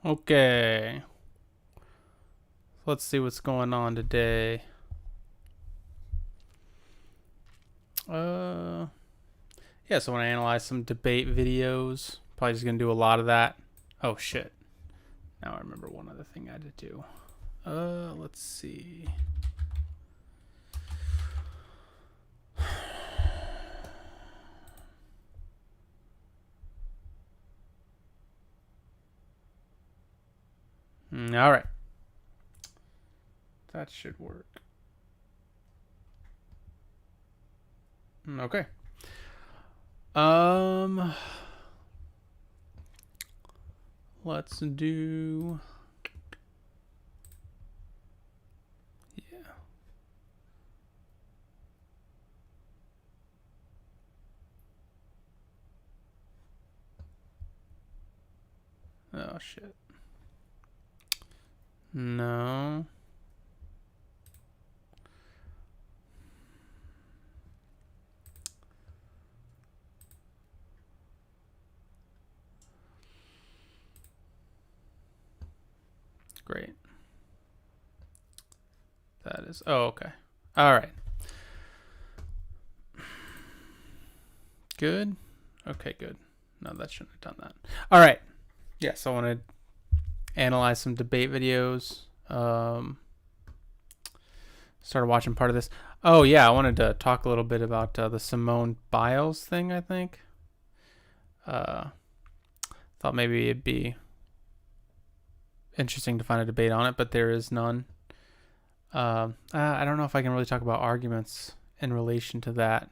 Okay. Let's see what's going on today. Yeah, so I want to analyze some debate videos. Probably just going to do a lot of that. Oh, shit. Now I remember one other thing I had to do. Let's see. All right. That should work. Okay. Let's do. Yeah. Oh shit. No. Great. That is. Oh, okay. All right. Good. Okay, good. No, that shouldn't have done that. All right. Yes, I want to analyze some debate videos. Started watching part of this. Oh yeah, I wanted to talk a little bit about the Simone Biles thing. I think. Thought maybe it'd be interesting to find a debate on it, but there is none. I don't know if I can really talk about arguments in relation to that.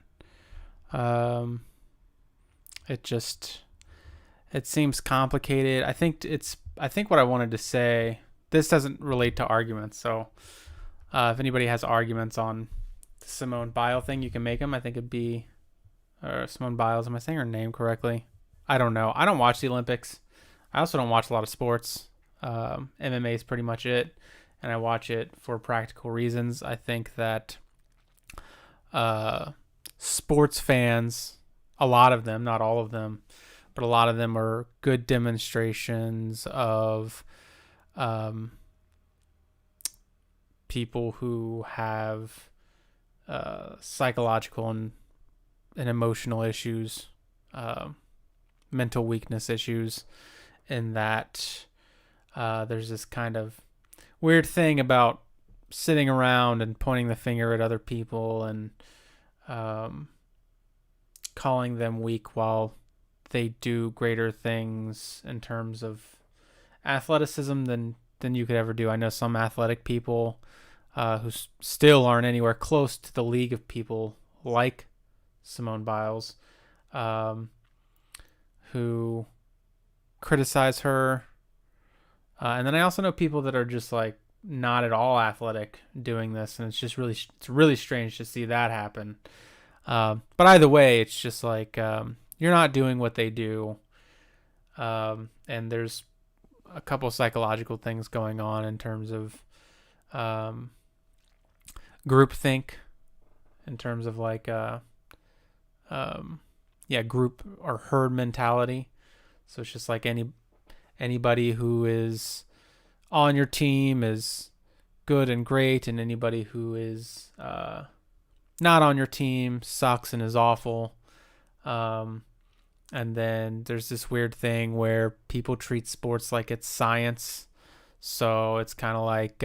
It seems complicated. I think what I wanted to say. This doesn't relate to arguments, so if anybody has arguments on the Simone Biles thing, you can make them. I think it'd be Simone Biles. Am I saying her name correctly? I don't know. I don't watch the Olympics. I also don't watch a lot of sports. MMA is pretty much it, and I watch it for practical reasons. I think that sports fans, a lot of them, not all of them, but a lot of them are good demonstrations of people who have psychological and emotional issues, mental weakness issues, in that there's this kind of weird thing about sitting around and pointing the finger at other people and calling them weak while they do greater things in terms of athleticism than you could ever do. I know some athletic people who still aren't anywhere close to the league of people like Simone Biles, who criticize her. And then I also know people that are just like not at all athletic doing this, and it's really strange to see that happen. But either way, it's just like you're not doing what they do, and there's a couple psychological things going on in terms of groupthink, in terms of like group or herd mentality. So it's just like anybody who is on your team is good and great, and anybody who is not on your team sucks and is awful. And then there's this weird thing where people treat sports like it's science. So it's kind of like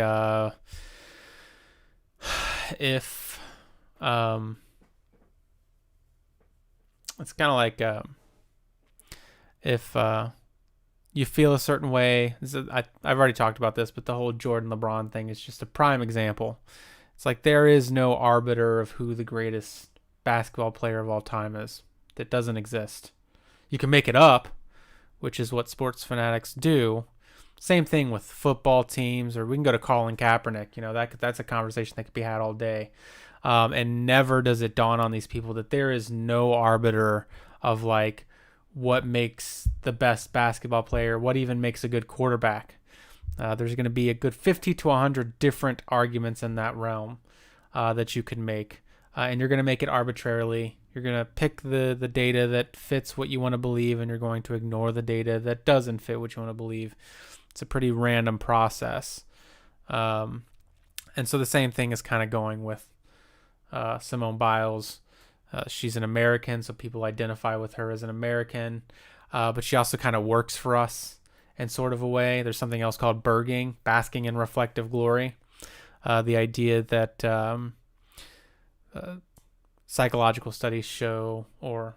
if it's kind of like if you feel a certain way. I've already talked about this, but the whole Jordan LeBron thing is just a prime example. It's like there is no arbiter of who the greatest basketball player of all time is. That doesn't exist. You can make it up, which is what sports fanatics do. Same thing with football teams, or we can go to Colin Kaepernick. You know, that's a conversation that could be had all day. And never does it dawn on these people that there is no arbiter of like what makes the best basketball player, what even makes a good quarterback. There's going to be a good 50 to 100 different arguments in that realm that you can make. And you're going to make it arbitrarily. You're going to pick the data that fits what you want to believe, and you're going to ignore the data that doesn't fit what you want to believe. It's a pretty random process. And so the same thing is kind of going with Simone Biles. She's an American, so people identify with her as an American. But she also kind of works for us in sort of a way. There's something else called burging, basking in reflective glory. The idea that psychological studies show, or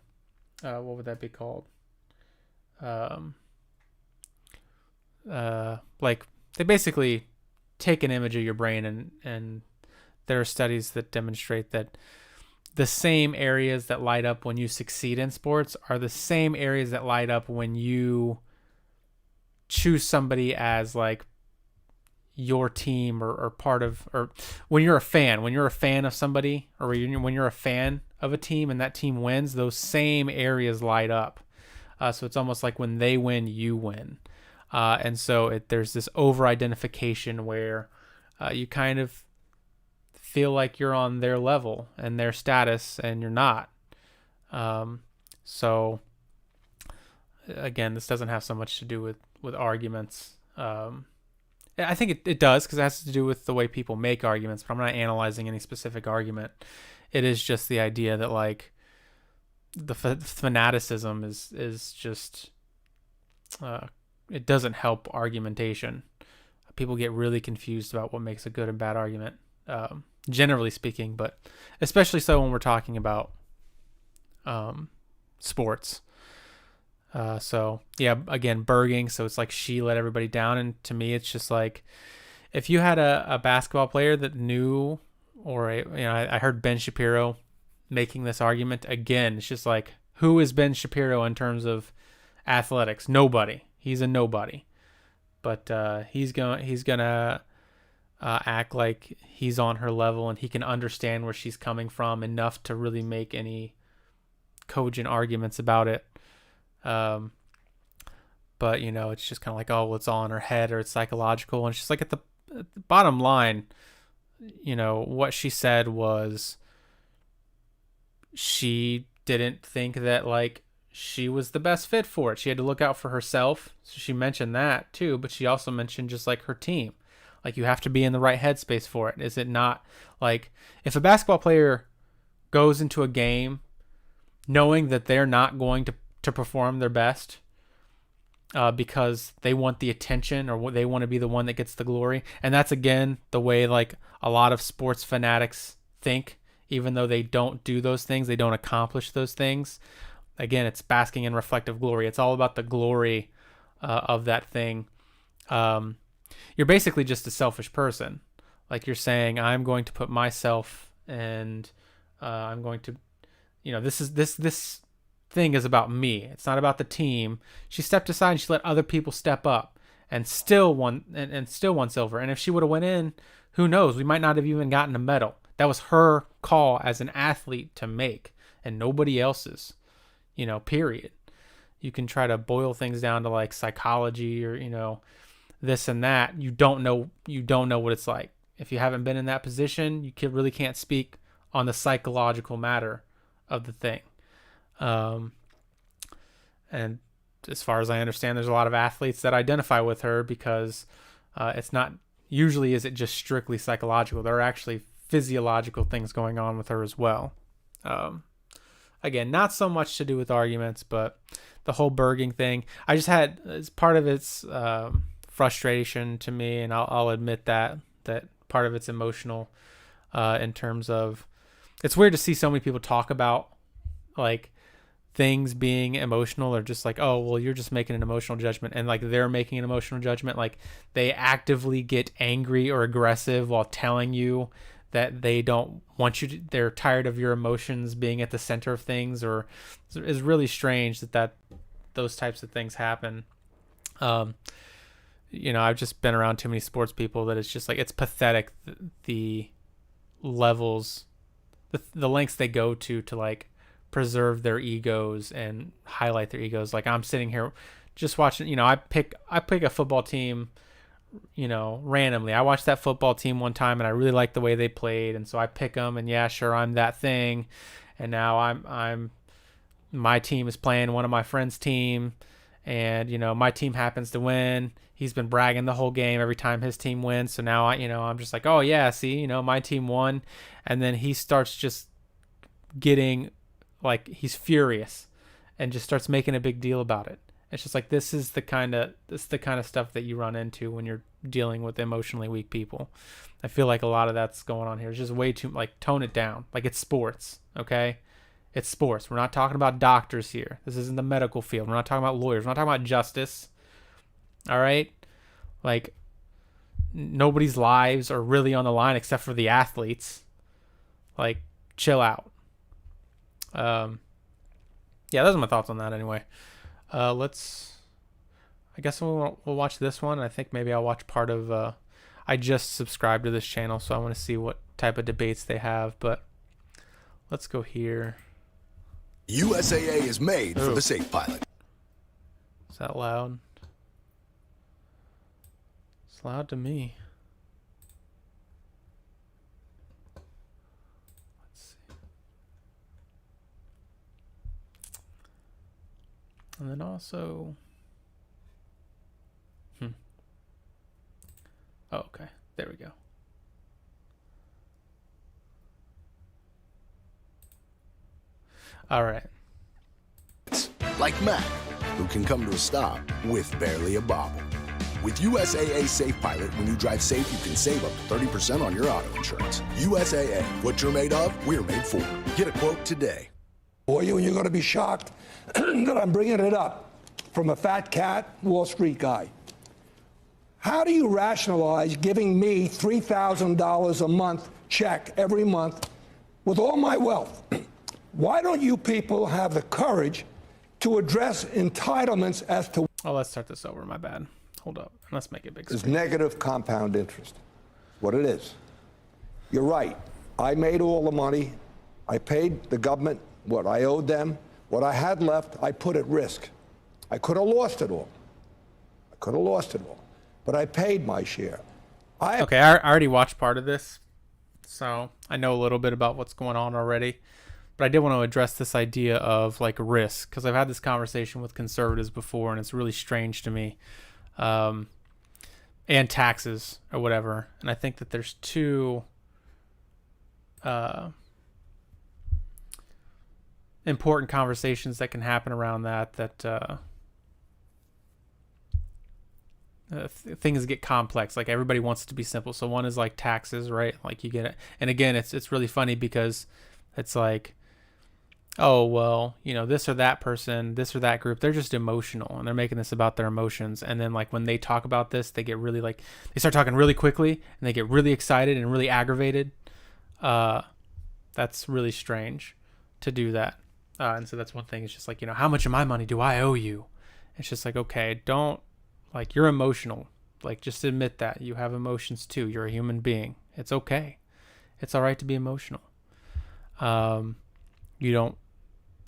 what would that be called? Like they basically take an image of your brain, and there are studies that demonstrate that the same areas that light up when you succeed in sports are the same areas that light up when you choose somebody as like your team or part of, or when you're a fan of somebody, or when you're a fan of a team and that team wins, those same areas light up. So it's almost like when they win, you win. And so there's this over-identification where you kind of feel like you're on their level and their status, and you're not. So again, this doesn't have so much to do with arguments. I think it does, because it has to do with the way people make arguments, but I'm not analyzing any specific argument. It is just the idea that like the fanaticism is just it doesn't help argumentation. People get really confused about what makes a good and bad argument, generally speaking, but especially so when we're talking about sports. So yeah, again, burging. So it's like she let everybody down. And to me, it's just like, if you had a basketball player that knew, or I heard Ben Shapiro making this argument again. It's just like, who is Ben Shapiro in terms of athletics? Nobody. He's a nobody. But he's gonna act like he's on her level, and he can understand where she's coming from enough to really make any cogent arguments about it. But it's just kind of like, oh, well, it's all in her head, or it's psychological. And it's just like at the bottom line, what she said was she didn't think that like she was the best fit for it. She had to look out for herself. So she mentioned that too, but she also mentioned just like her team. Like, you have to be in the right headspace for it. Is it not like, if a basketball player goes into a game knowing that they're not going to perform their best because they want the attention, or they want to be the one that gets the glory. And that's, again, the way like a lot of sports fanatics think, even though they don't do those things, they don't accomplish those things. Again, it's basking in reflective glory. It's all about the glory of that thing. You're basically just a selfish person. Like, you're saying, I'm going to put myself, and I'm going to, this thing is about me. It's not about the team. She stepped aside and she let other people step up, and still won, and still won silver. And if she would have went in, who knows? We might not have even gotten a medal. That was her call as an athlete to make, and nobody else's. Period. You can try to boil things down to like psychology, or this and that. You don't know what it's like. If you haven't been in that position, you really can't speak on the psychological matter of the thing. And as far as I understand, there's a lot of athletes that identify with her because it's not usually, is it just strictly psychological. There are actually physiological things going on with her as well. Again, not so much to do with arguments, but the whole burging thing, I just had, as part of its frustration to me, and I'll admit that part of it's emotional in terms of, it's weird to see so many people talk about like things being emotional, or just like, oh, well, you're just making an emotional judgment, and like they're making an emotional judgment. Like, they actively get angry or aggressive while telling you that they don't want you to, they're tired of your emotions being at the center of things, or is really strange that those types of things happen. I've just been around too many sports people that it's just like, it's pathetic, the levels, the lengths they go to like preserve their egos and highlight their egos. Like, I'm sitting here just watching, I pick a football team, randomly. I watched that football team one time and I really liked the way they played, and so I pick them, and yeah, sure, I'm that thing. And now I'm my team is playing one of my friends' team, and my team happens to win. He's been bragging the whole game every time his team wins. So now I'm just like, oh yeah, see, my team won, and then he starts just getting like he's furious and just starts making a big deal about it. It's just like this is the kind of stuff that you run into when you're dealing with emotionally weak people. I feel like a lot of that's going on here. It's just way too like tone it down. Like it's sports, okay? It's sports. We're not talking about doctors here. This isn't the medical field. We're not talking about lawyers. We're not talking about justice. All right? Like nobody's lives are really on the line except for the athletes. Like chill out. Yeah, those are my thoughts on that anyway. I guess we'll watch this one. I think maybe I'll watch part of, I just subscribed to this channel, so I want to see what type of debates they have, but let's go here. USAA is made for the safe pilot. Is that loud? It's loud to me. Let's see. And then also... Oh, okay. There we go. All right. Like Matt, who can come to a stop with barely a bobble. With USAA Safe Pilot, when you drive safe, you can save up to 30% on your auto insurance. USAA, what you're made of, we're made for. Get a quote today. Boy, you're going to be shocked that I'm bringing it up from a fat cat Wall Street guy. How do you rationalize giving me $3,000 a month check every month with all my wealth? Why don't you people have the courage to address entitlements as to... Oh, let's start this over. My bad. Hold up. Let's make it big. It's negative compound interest. What it is. You're right. I made all the money. I paid the government what I owed them. What I had left, I put at risk. I could have lost it all. But I paid my share. Okay, I already watched part of this, so I know a little bit about what's going on already. But I did want to address this idea of like risk, because I've had this conversation with conservatives before, and it's really strange to me. And taxes or whatever. And I think that there's two important conversations that can happen around that things get complex. Like everybody wants it to be simple. So one is like taxes, right? Like you get it. And again, it's really funny because it's like, oh, well, this or that person, this or that group, they're just emotional and they're making this about their emotions. And then like when they talk about this, they get really like, they start talking really quickly and they get really excited and really aggravated. That's really strange to do that. And so that's one thing. It's just like, how much of my money do I owe you? It's just like, okay, don't, like, you're emotional. Like, just admit that you have emotions too. You're a human being. It's okay. It's all right to be emotional. You don't,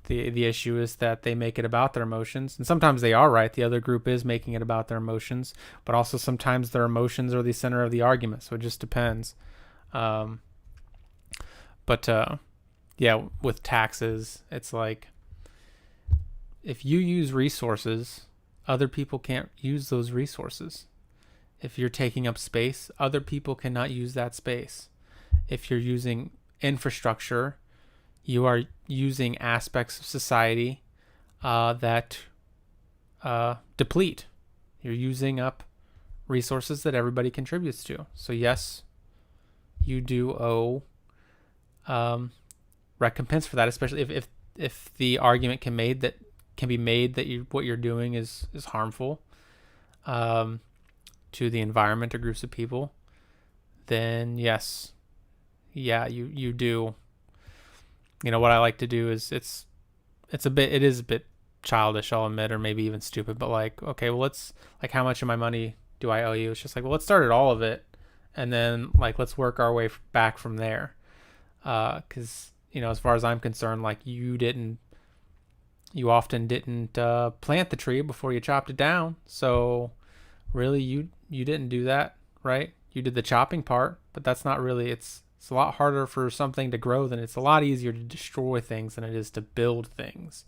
the issue is that they make it about their emotions, and sometimes they are right. The other group is making it about their emotions, but also sometimes their emotions are the center of the argument. So it just depends. Yeah, with taxes, it's like if you use resources, other people can't use those resources. If you're taking up space, other people cannot use that space. If you're using infrastructure, you are using aspects of society that deplete. You're using up resources that everybody contributes to. So yes, you do owe recompense for that, especially if the argument can be made that what you're doing is harmful to the environment or groups of people, then yes, you do. What I like to do is it is a bit childish, I'll admit, or maybe even stupid, but like, okay, well, let's, like, how much of my money do I owe you? It's just like, well, let's start at all of it, and then like let's work our way back from there. Because as far as I'm concerned, like you often didn't plant the tree before you chopped it down. So really, you didn't do that, right? You did the chopping part, but that's not really, it's a lot harder for something to grow than it's a lot easier to destroy things than it is to build things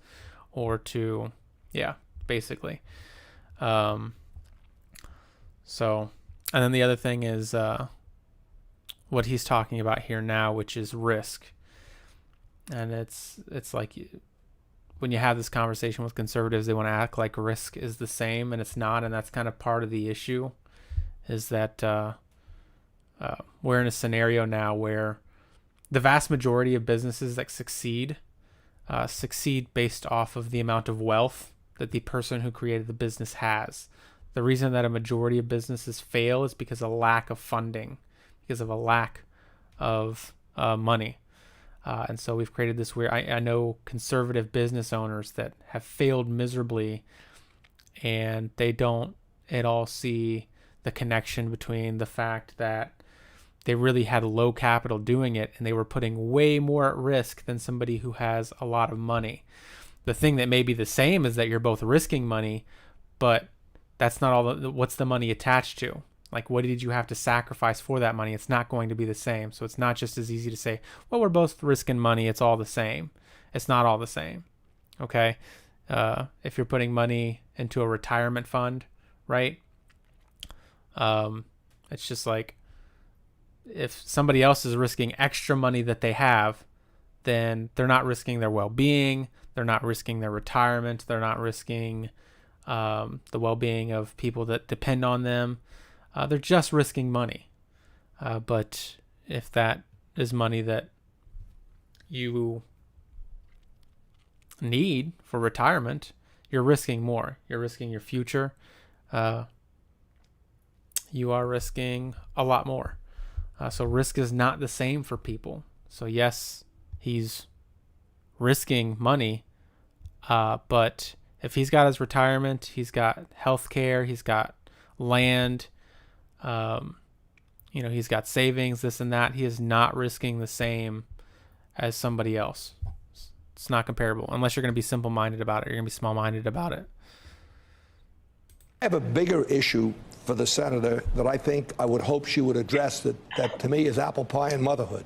or to, basically. So, and then the other thing is what he's talking about here now, which is risk. And it's like when you have this conversation with conservatives, they want to act like risk is the same, and it's not. And that's kind of part of the issue, is that we're in a scenario now where the vast majority of businesses that succeed based off of the amount of wealth that the person who created the business has. The reason that a majority of businesses fail is because of a lack of funding, because of a lack of money. And so we've created this weird, I know conservative business owners that have failed miserably, and they don't at all see the connection between the fact that they really had low capital doing it, and they were putting way more at risk than somebody who has a lot of money. The thing that may be the same is that you're both risking money, but that's not all. What's the money attached to? Like, what did you have to sacrifice for that money? It's not going to be the same. So it's not just as easy to say, well, we're both risking money, it's all the same. It's not all the same. Okay. If you're putting money into a retirement fund, right? It's just like, if somebody else is risking extra money that they have, then they're not risking their well-being. They're not risking their retirement. They're not risking the well-being of people that depend on them. They're just risking money. But if that is money that you need for retirement, you're risking more. You're risking your future. You are risking a lot more. So risk is not the same for people. So yes, he's risking money, but if he's got his retirement, he's got health care, he's got land, he's got savings, this and that. He is not risking the same as somebody else. It's not comparable unless you're going to be simple-minded about it. You're going to be small-minded about it. I have a bigger issue for the senator that I think I would hope she would address that to me is apple pie and motherhood.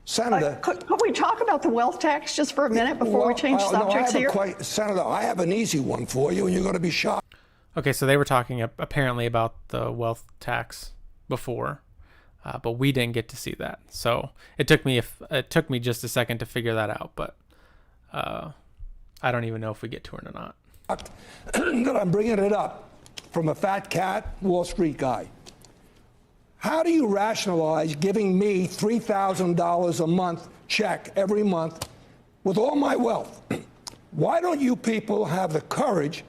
Senator, could we talk about the wealth tax just for a minute before we change subjects here? Senator, I have an easy one for you, and you're going to be shocked. Okay, so they were talking apparently about the wealth tax before, but we didn't get to see that. So it took me just a second to figure that out, but I don't even know if we get to it or not. That I'm bringing it up from a fat cat Wall Street guy. How do you rationalize giving me $3,000 a month check every month with all my wealth? Why don't you people have the courage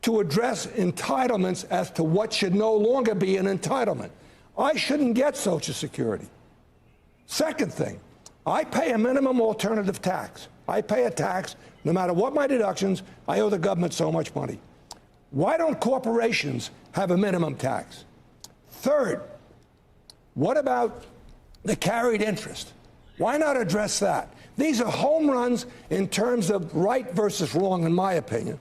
to address entitlements as to what should no longer be an entitlement? I shouldn't get Social Security. Second thing, I pay a minimum alternative tax. I pay a tax no matter what my deductions. I owe the government so much money. Why don't corporations have a minimum tax? Third, what about the carried interest? Why not address that? These are home runs in terms of right versus wrong, in my opinion.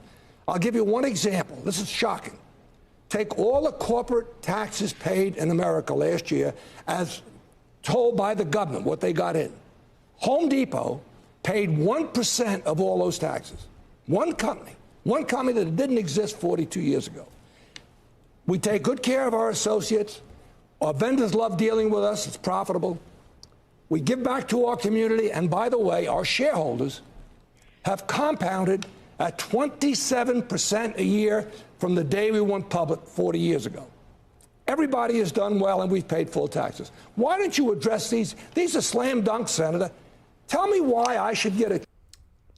I'll give you one example. This is shocking. Take all the corporate taxes paid in America last year as told by the government, what they got in. Home Depot paid 1% of all those taxes. One company that didn't exist 42 years ago. We take good care of our associates. Our vendors love dealing with us. It's profitable. We give back to our community. And by the way, our shareholders have compounded at 27% a year from the day we went public 40 years ago. Everybody has done well, and we've paid full taxes. Why don't you address these? These are slam dunks, Senator. Tell me why I should get it.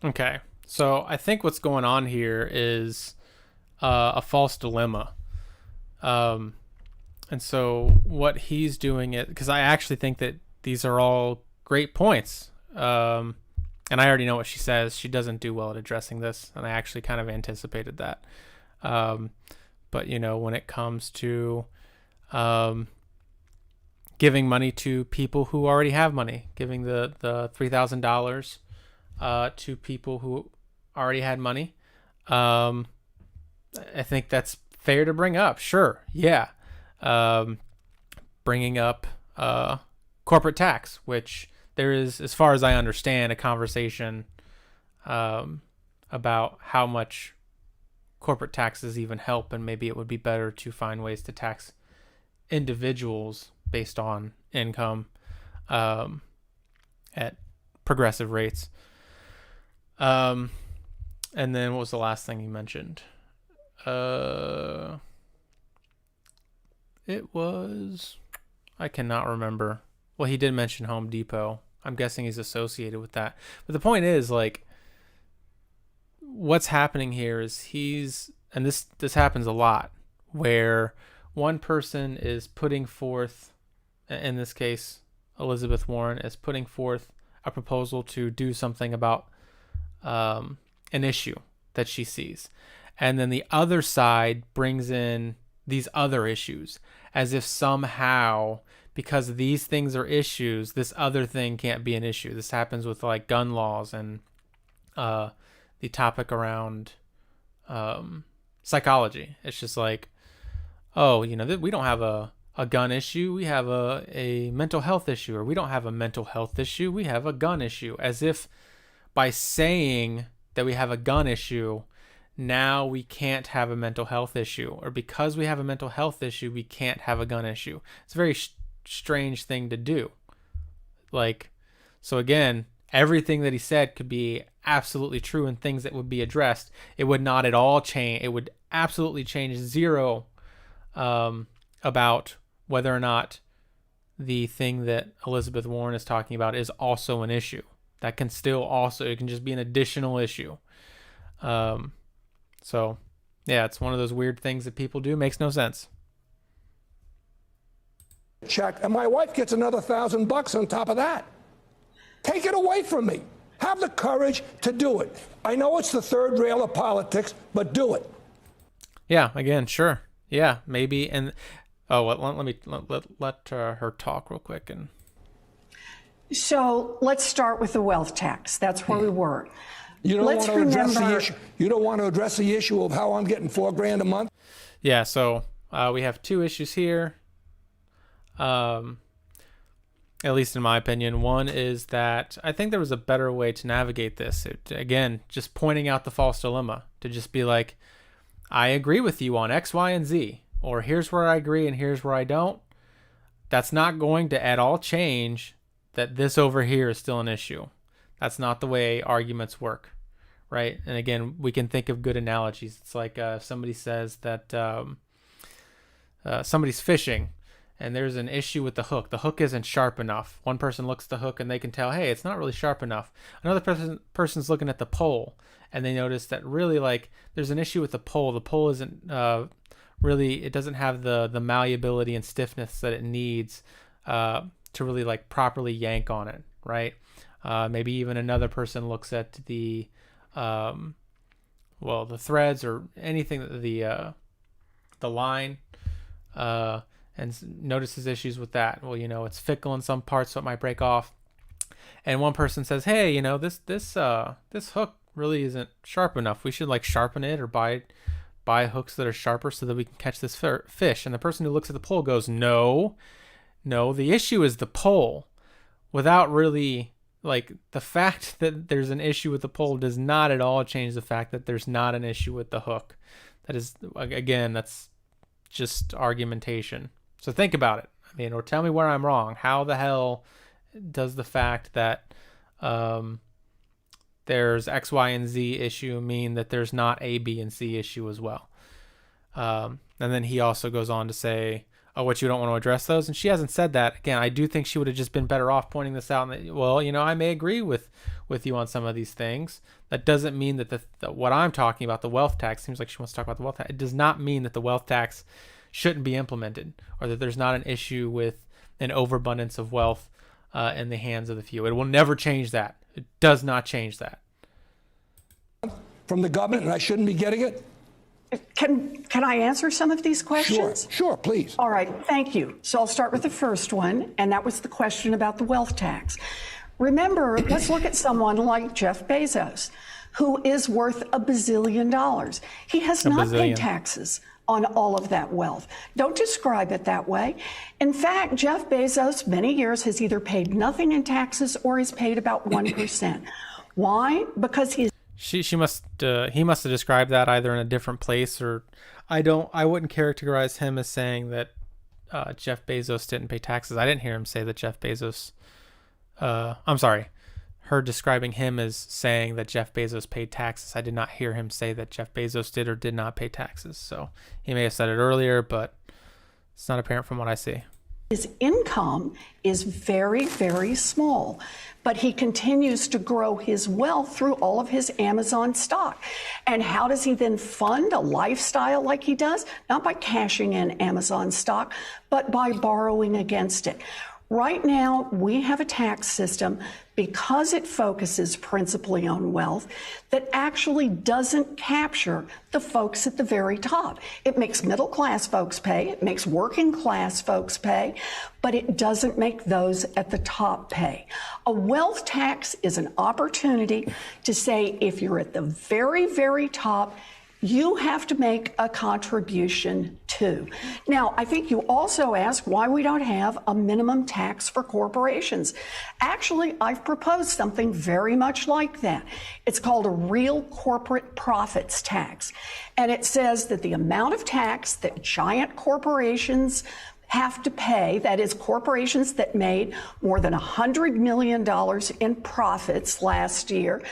Okay. So I think what's going on here is a false dilemma. And so what he's doing it, because I actually think that these are all great points. And I already know what she says. She doesn't do well at addressing this. And I actually kind of anticipated that. But, when it comes to giving money to people who already have money, giving the $3,000 to people who already had money, I think that's fair to bring up. Sure. Yeah. Bringing up corporate tax, which there is, as far as I understand, a conversation about how much corporate taxes even help, and maybe it would be better to find ways to tax individuals based on income at progressive rates. And then what was the last thing he mentioned? It was, I cannot remember. Well, he did mention Home Depot. I'm guessing he's associated with that. But the point is, like, what's happening here is and this happens a lot, where one person is putting forth, in this case, Elizabeth Warren is putting forth a proposal to do something about an issue that she sees. And then the other side brings in these other issues as if somehow, because these things are issues, this other thing can't be an issue. This happens with like gun laws and the topic around psychology. It's just like, oh, we don't have a gun issue, we have a mental health issue, or we don't have a mental health issue, we have a gun issue. As if by saying that we have a gun issue, now we can't have a mental health issue, or because we have a mental health issue, we can't have a gun issue. It's a very strange thing to do. Like, so again, everything that he said could be absolutely true and things that would be addressed. It would not at all change. It would absolutely change zero about whether or not the thing that Elizabeth Warren is talking about is also an issue. That can still also, it can just be an additional issue. So, yeah, it's one of those weird things that people do. Makes no sense. Check, and my wife gets another $1,000 on top of that. Take it away from me. Have the courage to do it. I know it's the third rail of politics, but do it. Yeah, again, sure. Yeah, maybe. And let her talk real quick. And So let's start with the wealth tax. That's where we were. You don't want to address the issue. You don't want to address the issue of how I'm getting $4,000 a month. Yeah. So we have two issues here. At least in my opinion. One is that I think there was a better way to navigate this. Again, just pointing out the false dilemma, to just be like, I agree with you on X, Y, and Z, or here's where I agree and here's where I don't. That's not going to at all change that this over here is still an issue. That's not the way arguments work, right? And again, we can think of good analogies. It's like somebody says that somebody's fishing and there's an issue with the hook. The hook isn't sharp enough. One person looks at the hook and they can tell, hey, it's not really sharp enough. Another person's looking at the pole and they notice that really, like, there's an issue with the pole. The pole isn't really, it doesn't have the malleability and stiffness that it needs to really like properly yank on it, right? Maybe even another person looks at the threads or anything, the line, and notices issues with that. Well, it's fickle in some parts, so it might break off. And one person says, hey, this hook really isn't sharp enough. We should like sharpen it or buy hooks that are sharper so that we can catch this fish. And the person who looks at the pole goes, no, the issue is the pole. Without really, like, the fact that there's an issue with the pole does not at all change the fact that there's not an issue with the hook. That is, again, that's just argumentation. So think about it. I mean, or tell me where I'm wrong. How the hell does the fact that there's X, Y, and Z issue mean that there's not A, B, and C issue as well? And then he also goes on to say, oh, what, you don't want to address those? And she hasn't said that. Again, I do think she would have just been better off pointing this out. And well, I may agree with you on some of these things. That doesn't mean that what I'm talking about, the wealth tax, seems like she wants to talk about the wealth tax. It does not mean that the wealth tax shouldn't be implemented, or that there's not an issue with an overabundance of wealth in the hands of the few. It will never change that. It does not change that. From the government, and I shouldn't be getting it? Can I answer some of these questions? Sure, please. All right, thank you. So I'll start with the first one, and that was the question about the wealth tax. Remember, let's look at someone like Jeff Bezos, who is worth $1 bazillion. He has not paid taxes on all of that wealth. Don't describe it that way. In fact, Jeff Bezos, many years, has either paid nothing in taxes or he's paid about 1%. Why? Because he's... She must he must have described that either in a different place, or I wouldn't characterize him as saying that Jeff Bezos didn't pay taxes. I didn't hear him say that Jeff Bezos I'm sorry, her describing him as saying that Jeff Bezos paid taxes. I did not hear him say that Jeff Bezos did or did not pay taxes. So he may have said it earlier, but it's not apparent from what I see. His income is very, very small, but he continues to grow his wealth through all of his Amazon stock. And how does he then fund a lifestyle like he does? Not by cashing in Amazon stock, but by borrowing against it. Right now, we have a tax system, because it focuses principally on wealth, that actually doesn't capture the folks at the very top. It makes middle class folks pay, it makes working class folks pay, but it doesn't make those at the top pay. A wealth tax is an opportunity to say, if you're at the very, very top, you have to make a contribution too. Now, I think you also ask why we don't have a minimum tax for corporations. Actually, I've proposed something very much like that. It's called a real corporate profits tax. And it says that the amount of tax that giant corporations have to pay, that is, corporations that made more than $100 million in profits last year,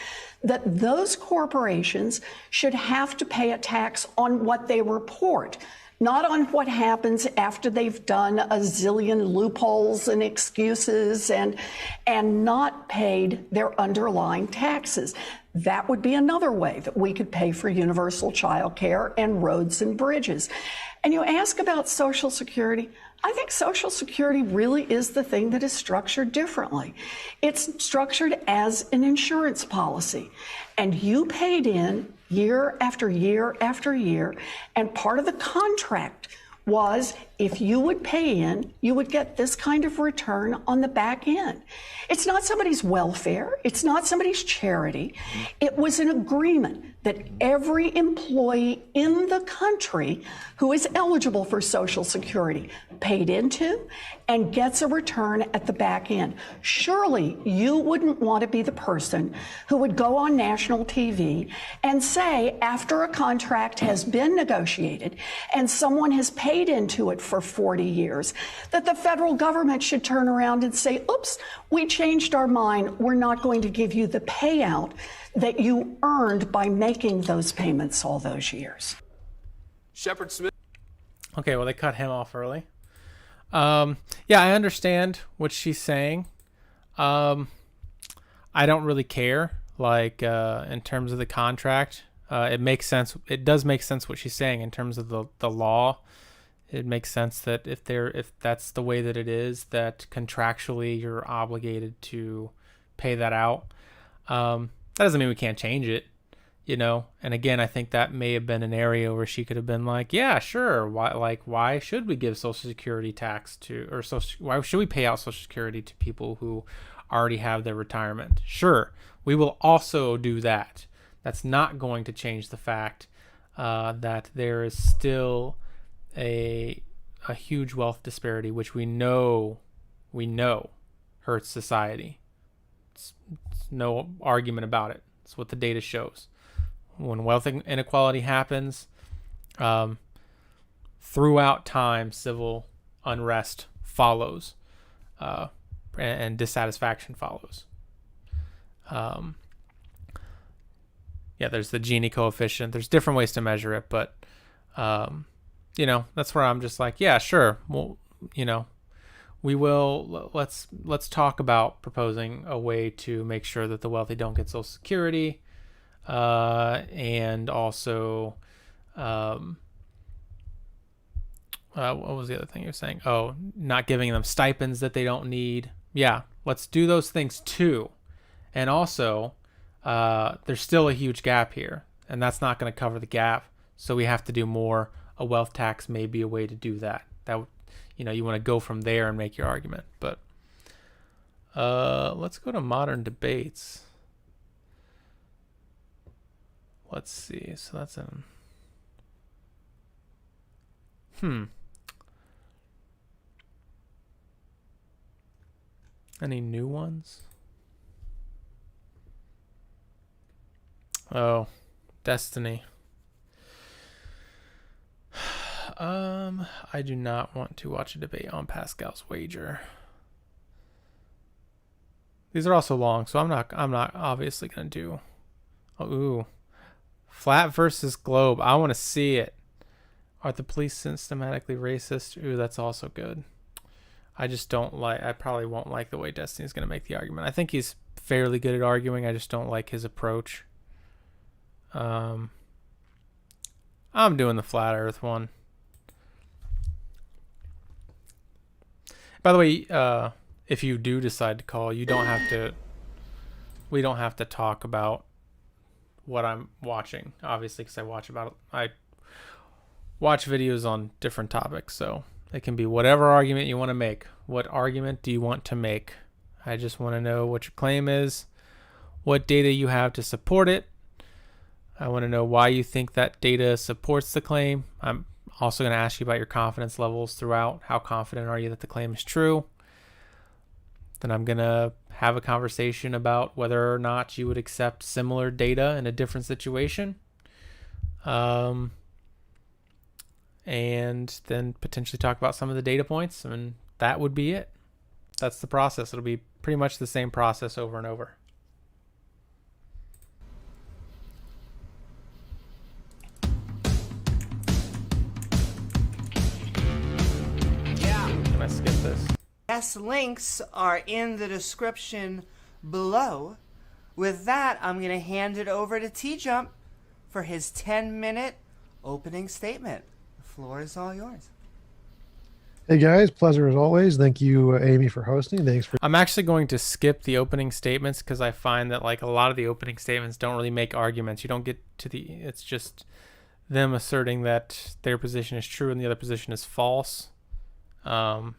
that those corporations should have to pay a tax on what they report, not on what happens after they've done a zillion loopholes and excuses and not paid their underlying taxes. That would be another way that we could pay for universal child care and roads and bridges. And you ask about Social Security. I think Social Security really is the thing that is structured differently. It's structured as an insurance policy, and you paid in year after year after year, and part of the contract was if you would pay in, you would get this kind of return on the back end. It's not somebody's welfare. It's not somebody's charity. It was an agreement that every employee in the country who is eligible for Social Security paid into and gets a return at the back end. Surely you wouldn't want to be the person who would go on national TV and say, after a contract has been negotiated and someone has paid into it for 40 years, that the federal government should turn around and say, oops, we changed our mind. We're not going to give you the payout that you earned by making those payments all those years. Shepard Smith. Okay, well, they cut him off early. Yeah, I understand what she's saying. I don't really care. Like, in terms of the contract, it makes sense. It does make sense what she's saying in terms of the law. It makes sense that if that's the way that it is, that contractually you're obligated to pay that out. That doesn't mean we can't change it, you know? And again, I think that may have been an area where she could have been like, yeah, sure. Why should we give Social Security tax to, or why should we pay out Social Security to people who already have their retirement? Sure. We will also do that. That's not going to change the fact that there is still a huge wealth disparity, which we know hurts society. It's no argument about it. It's what the data shows. When wealth inequality happens, throughout time, civil unrest follows, and dissatisfaction follows. Yeah, there's the Gini coefficient. There's different ways to measure it, but you know, that's where I'm just like, yeah, sure. Well, you know, we will, let's talk about proposing a way to make sure that the wealthy don't get Social Security, and also, what was the other thing you were saying? Oh, not giving them stipends that they don't need. Yeah, let's do those things too. And also, there's still a huge gap here, and that's not going to cover the gap, so we have to do more. A wealth tax may be a way to do that. That, you know, you want to go from there and make your argument. But let's go to modern debates. Let's see. So that's any new ones? Oh, Destiny. I do not want to watch a debate on Pascal's wager. These are also long, so I'm not obviously gonna do. Oh, ooh, flat versus globe. I want to see it. Are the police systematically racist? Ooh, that's also good. I just don't like. I probably won't like the way Destiny's gonna make the argument. I think he's fairly good at arguing. I just don't like his approach. I'm doing the flat Earth one. By the way, if you do decide to call, you don't have to. We don't have to talk about what I'm watching, obviously, because I watch videos on different topics, so it can be whatever argument you want to make. What argument do you want to make? I just want to know what your claim is, what data you have to support it. I want to know why you think that data supports the claim. I'm also going to ask you about your confidence levels throughout. How confident are you that the claim is true? Then I'm going to have a conversation about whether or not you would accept similar data in a different situation. And then potentially talk about some of the data points, and that would be it. That's the process. It'll be pretty much the same process over and over. Can I skip this? Yes, links are in the description below. With that, I'm going to hand it over to T-Jump for his 10-minute opening statement. The floor is all yours. Hey guys, pleasure as always. Thank you, Amy, for hosting. Thanks for. I'm actually going to skip the opening statements because I find that like a lot of the opening statements don't really make arguments. You don't get to it's just them asserting that their position is true and the other position is false. No,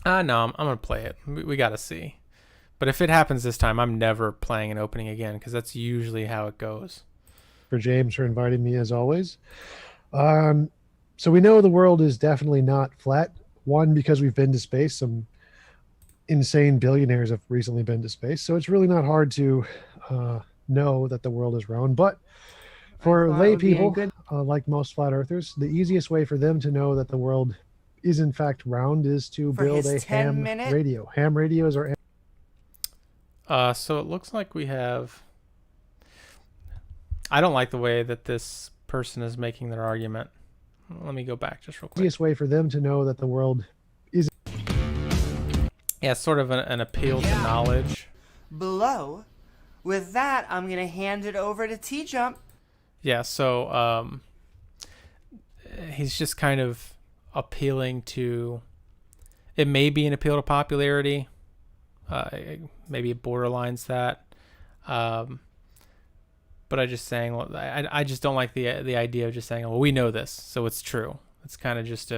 I'm gonna play it. We gotta see. But if it happens this time, I'm never playing an opening again because that's usually how it goes. For James for inviting me as always. So we know the world is definitely not flat. One, because we've been to space. Some insane billionaires have recently been to space. So it's really not hard to know that the world is round. But for lay people, like most flat earthers, the easiest way for them to know that the world is in fact round is to build a ham radio. Ham radios are. So it looks like we have. I don't like the way that this person is making their argument. Let me go back just real quick. Easiest way for them to know that the world is. Yeah, sort of an appeal to knowledge. Below. With that, I'm going to hand it over to T-Jump. Yeah, so he's just kind of appealing to. It may be an appeal to popularity. Maybe it borderlines that. But I just saying, I just don't like the idea of just saying, well, we know this, so it's true. It's kind of just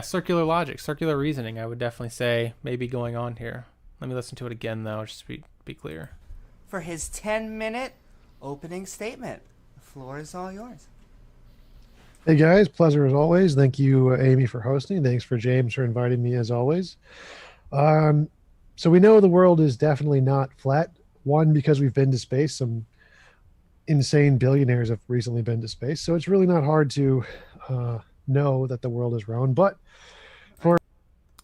circular logic, circular reasoning. I would definitely say maybe going on here. Let me listen to it again though, just to be clear. For his 10-minute opening statement, the floor is all yours. Hey guys, pleasure as always. Thank you, Amy, for hosting. Thanks for James for inviting me as always. So we know the world is definitely not flat. One, because we've been to space. Some insane billionaires have recently been to space. So it's really not hard to know that the world is round. But for.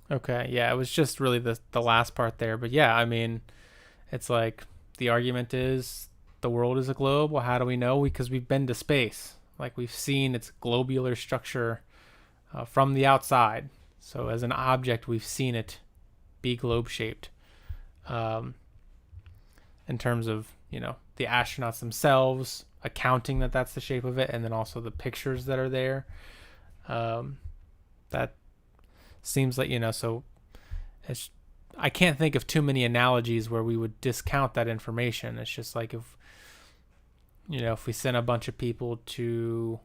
Okay, yeah, it was just really the last part there. But yeah, I mean, it's like the argument is the world is a globe. Well, how do we know? Because we've been to space. Like we've seen its globular structure from the outside. So as an object, we've seen it be globe-shaped. In terms of, the astronauts themselves, accounting that that's the shape of it, and then also the pictures that are there. That seems like, so I can't think of too many analogies where we would discount that information. It's just like if we send a bunch of people to,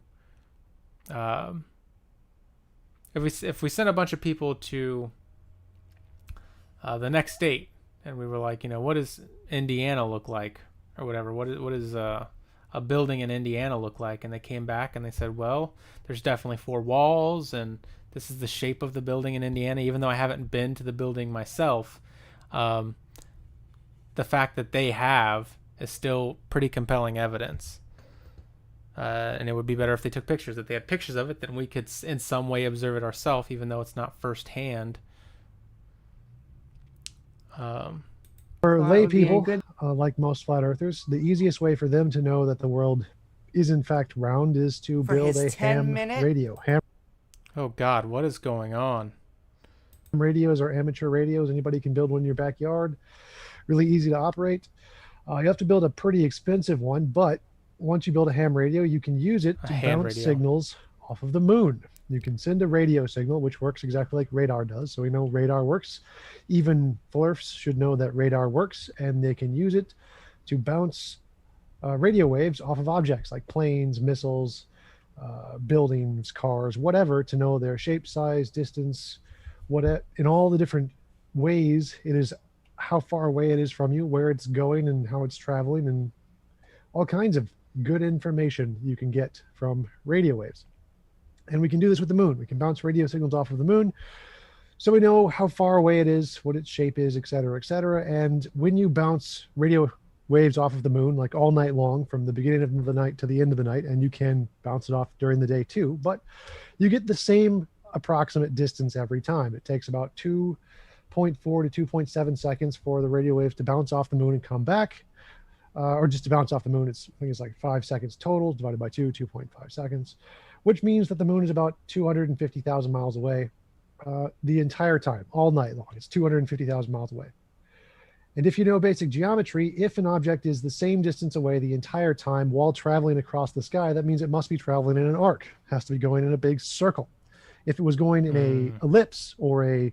if we send a bunch of people to the next state, and we were like, what does Indiana look like, or whatever? What is a building in Indiana look like? And they came back and they said, well, there's definitely 4 walls, and this is the shape of the building in Indiana. Even though I haven't been to the building myself, the fact that they have is still pretty compelling evidence. And it would be better if they took pictures. If they had pictures of it, then we could in some way observe it ourselves, even though it's not firsthand. For Well, lay that would be a people, good- like most flat earthers, the easiest way for them to know that the world is in fact round is to For build his a ham 10-minute radio. Ham Oh God, what is going on? radios are amateur radios. Anybody can build one in your backyard. Really easy to operate. You have to build a pretty expensive one, but once you build a ham radio, you can use it to ham bounce radio. signals off of the moon. You can send a radio signal, which works exactly like radar does. So we know radar works. Even flurfs should know that radar works, and they can use it to bounce radio waves off of objects like planes, missiles, buildings, cars, whatever, to know their shape, size, distance, in all the different ways it is, how far away it is from you, where it's going, and how it's traveling, and all kinds of good information you can get from radio waves. And we can do this with the moon. We can bounce radio signals off of the moon, so we know how far away it is, what its shape is, et cetera, et cetera. And when you bounce radio waves off of the moon, like all night long, from the beginning of the night to the end of the night, and you can bounce it off during the day too, but you get the same approximate distance every time. It takes about 2.4 to 2.7 seconds for the radio waves to bounce off the moon and come back. Or just to bounce off the moon, I think it's like 5 seconds total, divided by 2.5 seconds, which means that the moon is about 250,000 miles away the entire time, all night long. It's 250,000 miles away. And if you know basic geometry, if an object is the same distance away the entire time while traveling across the sky, that means it must be traveling in an arc. It has to be going in a big circle. If it was going in a ellipse, or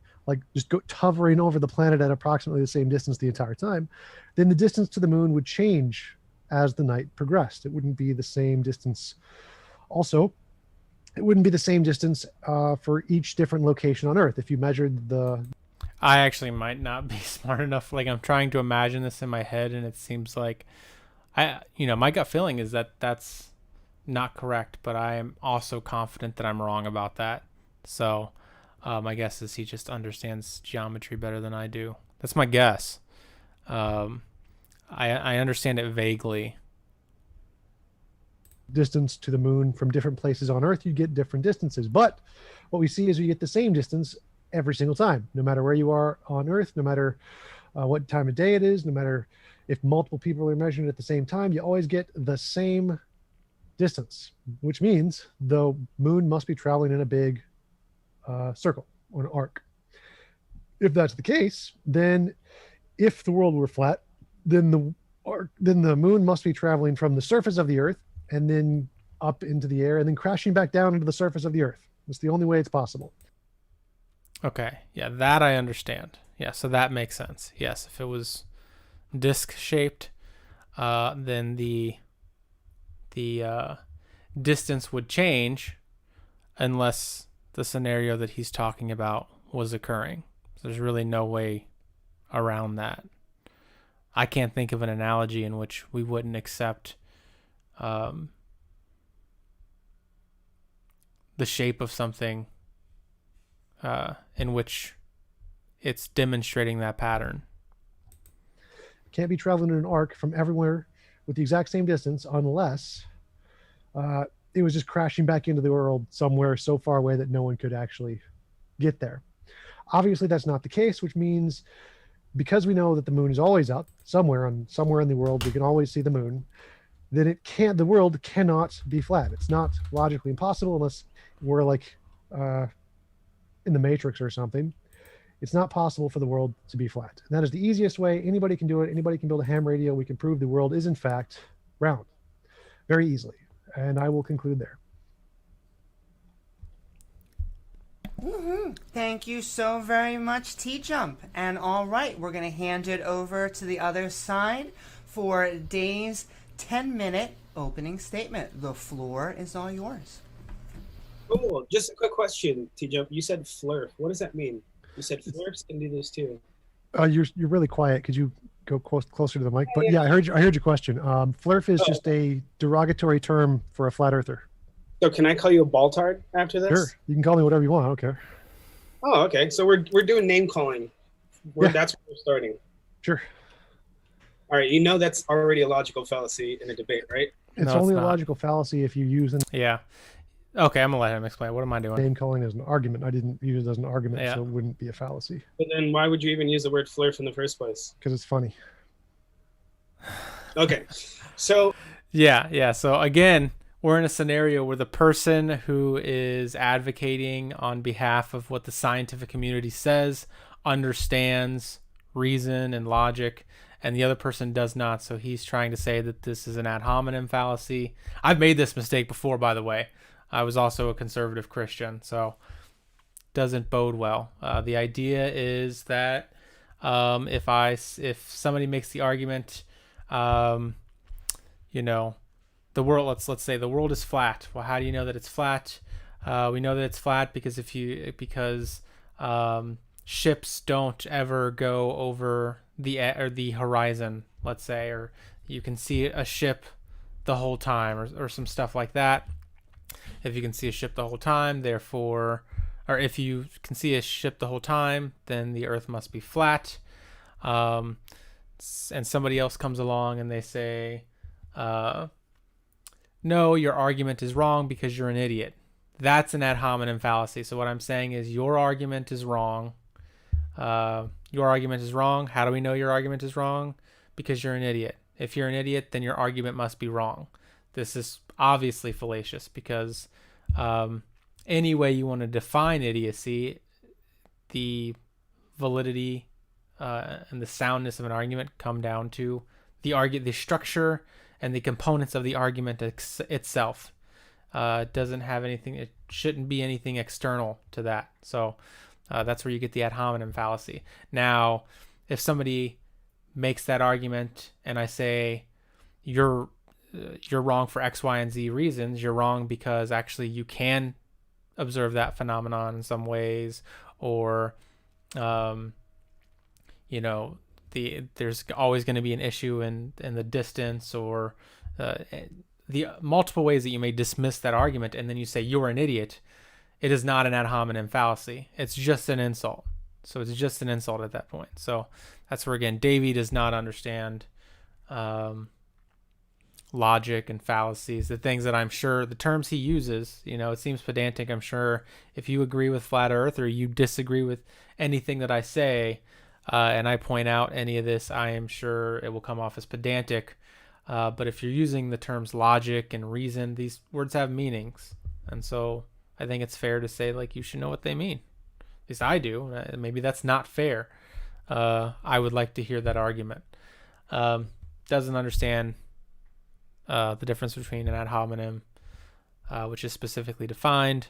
just hovering over the planet at approximately the same distance the entire time, then the distance to the moon would change as the night progressed. It wouldn't be the same distance. Also, it wouldn't be the same distance for each different location on Earth. If you measured I actually might not be smart enough. Like, I'm trying to imagine this in my head, and it seems like my gut feeling is that that's not correct, but I am also confident that I'm wrong about that. So my guess is he just understands geometry better than I do. That's my guess. I understand it vaguely. distance to the moon from different places on Earth, you get different distances. But what we see is we get the same distance every single time, no matter where you are on Earth, no matter what time of day it is, no matter if multiple people are measuring it at the same time, you always get the same distance, which means the moon must be traveling in a big circle or an arc. If that's the case, then if the world were flat, then the moon must be traveling from the surface of the Earth and then up into the air and then crashing back down into the surface of the Earth. It's the only way it's possible. Okay, yeah, that I understand. Yeah, so that makes sense. Yes, if it was disc-shaped, then the distance would change unless the scenario that he's talking about was occurring. So there's really no way around that. I can't think of an analogy in which we wouldn't accept the shape of something in which it's demonstrating that pattern. Can't be traveling in an arc from everywhere with the exact same distance unless it was just crashing back into the world somewhere so far away that no one could actually get there. Obviously, that's not the case, which means because we know that the moon is always out somewhere in the world, we can always see the moon, then the world cannot be flat. It's not logically impossible unless we're like in the Matrix or something. It's not possible for the world to be flat. And that is the easiest way. Anybody can do it. Anybody can build a ham radio. We can prove the world is in fact round very easily. And I will conclude there. Mm-hmm. Thank you so very much, T-Jump. And all right, we're going to hand it over to the other side for Dave's 10-minute opening statement. The floor is all yours. Cool. Just a quick question, T-Jump. You said flurf. What does that mean? You said flurfs can do this too. You're really quiet. Could you go closer to the mic? But yeah, I heard your question. Flurf is just a derogatory term for a flat earther. So can I call you a baltard after this? Sure, you can call me whatever you want. I don't care. Oh, okay. So we're doing name calling. Yeah. That's where we're starting. Sure. All right, you know that's already a logical fallacy in a debate, right? It's No, only it's a not. logical fallacy if you use the Yeah. Okay, I'm gonna let him explain. What am I doing? name calling as an argument. I didn't use it as an argument, Yeah. so it wouldn't be a fallacy But then why would you even use the word flirt in the first place? because it's funny. Okay, so Yeah. So again, we're in a scenario where the person who is advocating on behalf of what the scientific community says understands reason and logic, and the other person does not. So he's trying to say that this is an ad hominem fallacy. I've made this mistake before, by the way. I was also a conservative Christian, so doesn't bode well. The idea is that if somebody makes the argument, you know, the world, let's say the world is flat. Well, how do you know that it's flat? We know that it's flat because ships don't ever go over the horizon, let's say, or you can see a ship the whole time, or some stuff like that. If you can see a ship the whole time, therefore, or if you can see a ship the whole time, then the Earth must be flat. And somebody else comes along and they say, no, your argument is wrong because you're an idiot. That's an ad hominem fallacy. So what I'm saying is your argument is wrong. Your argument is wrong. How do we know your argument is wrong? Because you're an idiot. If you're an idiot, then your argument must be wrong. This is obviously fallacious because any way you want to define idiocy, the validity and the soundness of an argument come down to the structure and the components of the argument itself. It doesn't have anything. It shouldn't be anything external to that. So that's where you get the ad hominem fallacy. Now, if somebody makes that argument and I say you're wrong for X, Y, and Z reasons, you're wrong because actually you can observe that phenomenon in some ways, or there's always going to be an issue in the distance, or the multiple ways that you may dismiss that argument, and then you say you're an idiot. It is not an ad hominem fallacy. It's just an insult. So it's just an insult at that point. So that's where, again, Davey does not understand logic and fallacies, the things that I'm sure, the terms he uses, it seems pedantic. I'm sure if you agree with flat earth or you disagree with anything that I say, and I point out any of this, I am sure it will come off as pedantic. But if you're using the terms logic and reason, these words have meanings. And so I think it's fair to say, you should know what they mean. At least I do. Maybe that's not fair. I would like to hear that argument. Doesn't understand the difference between an ad hominem, which is specifically defined,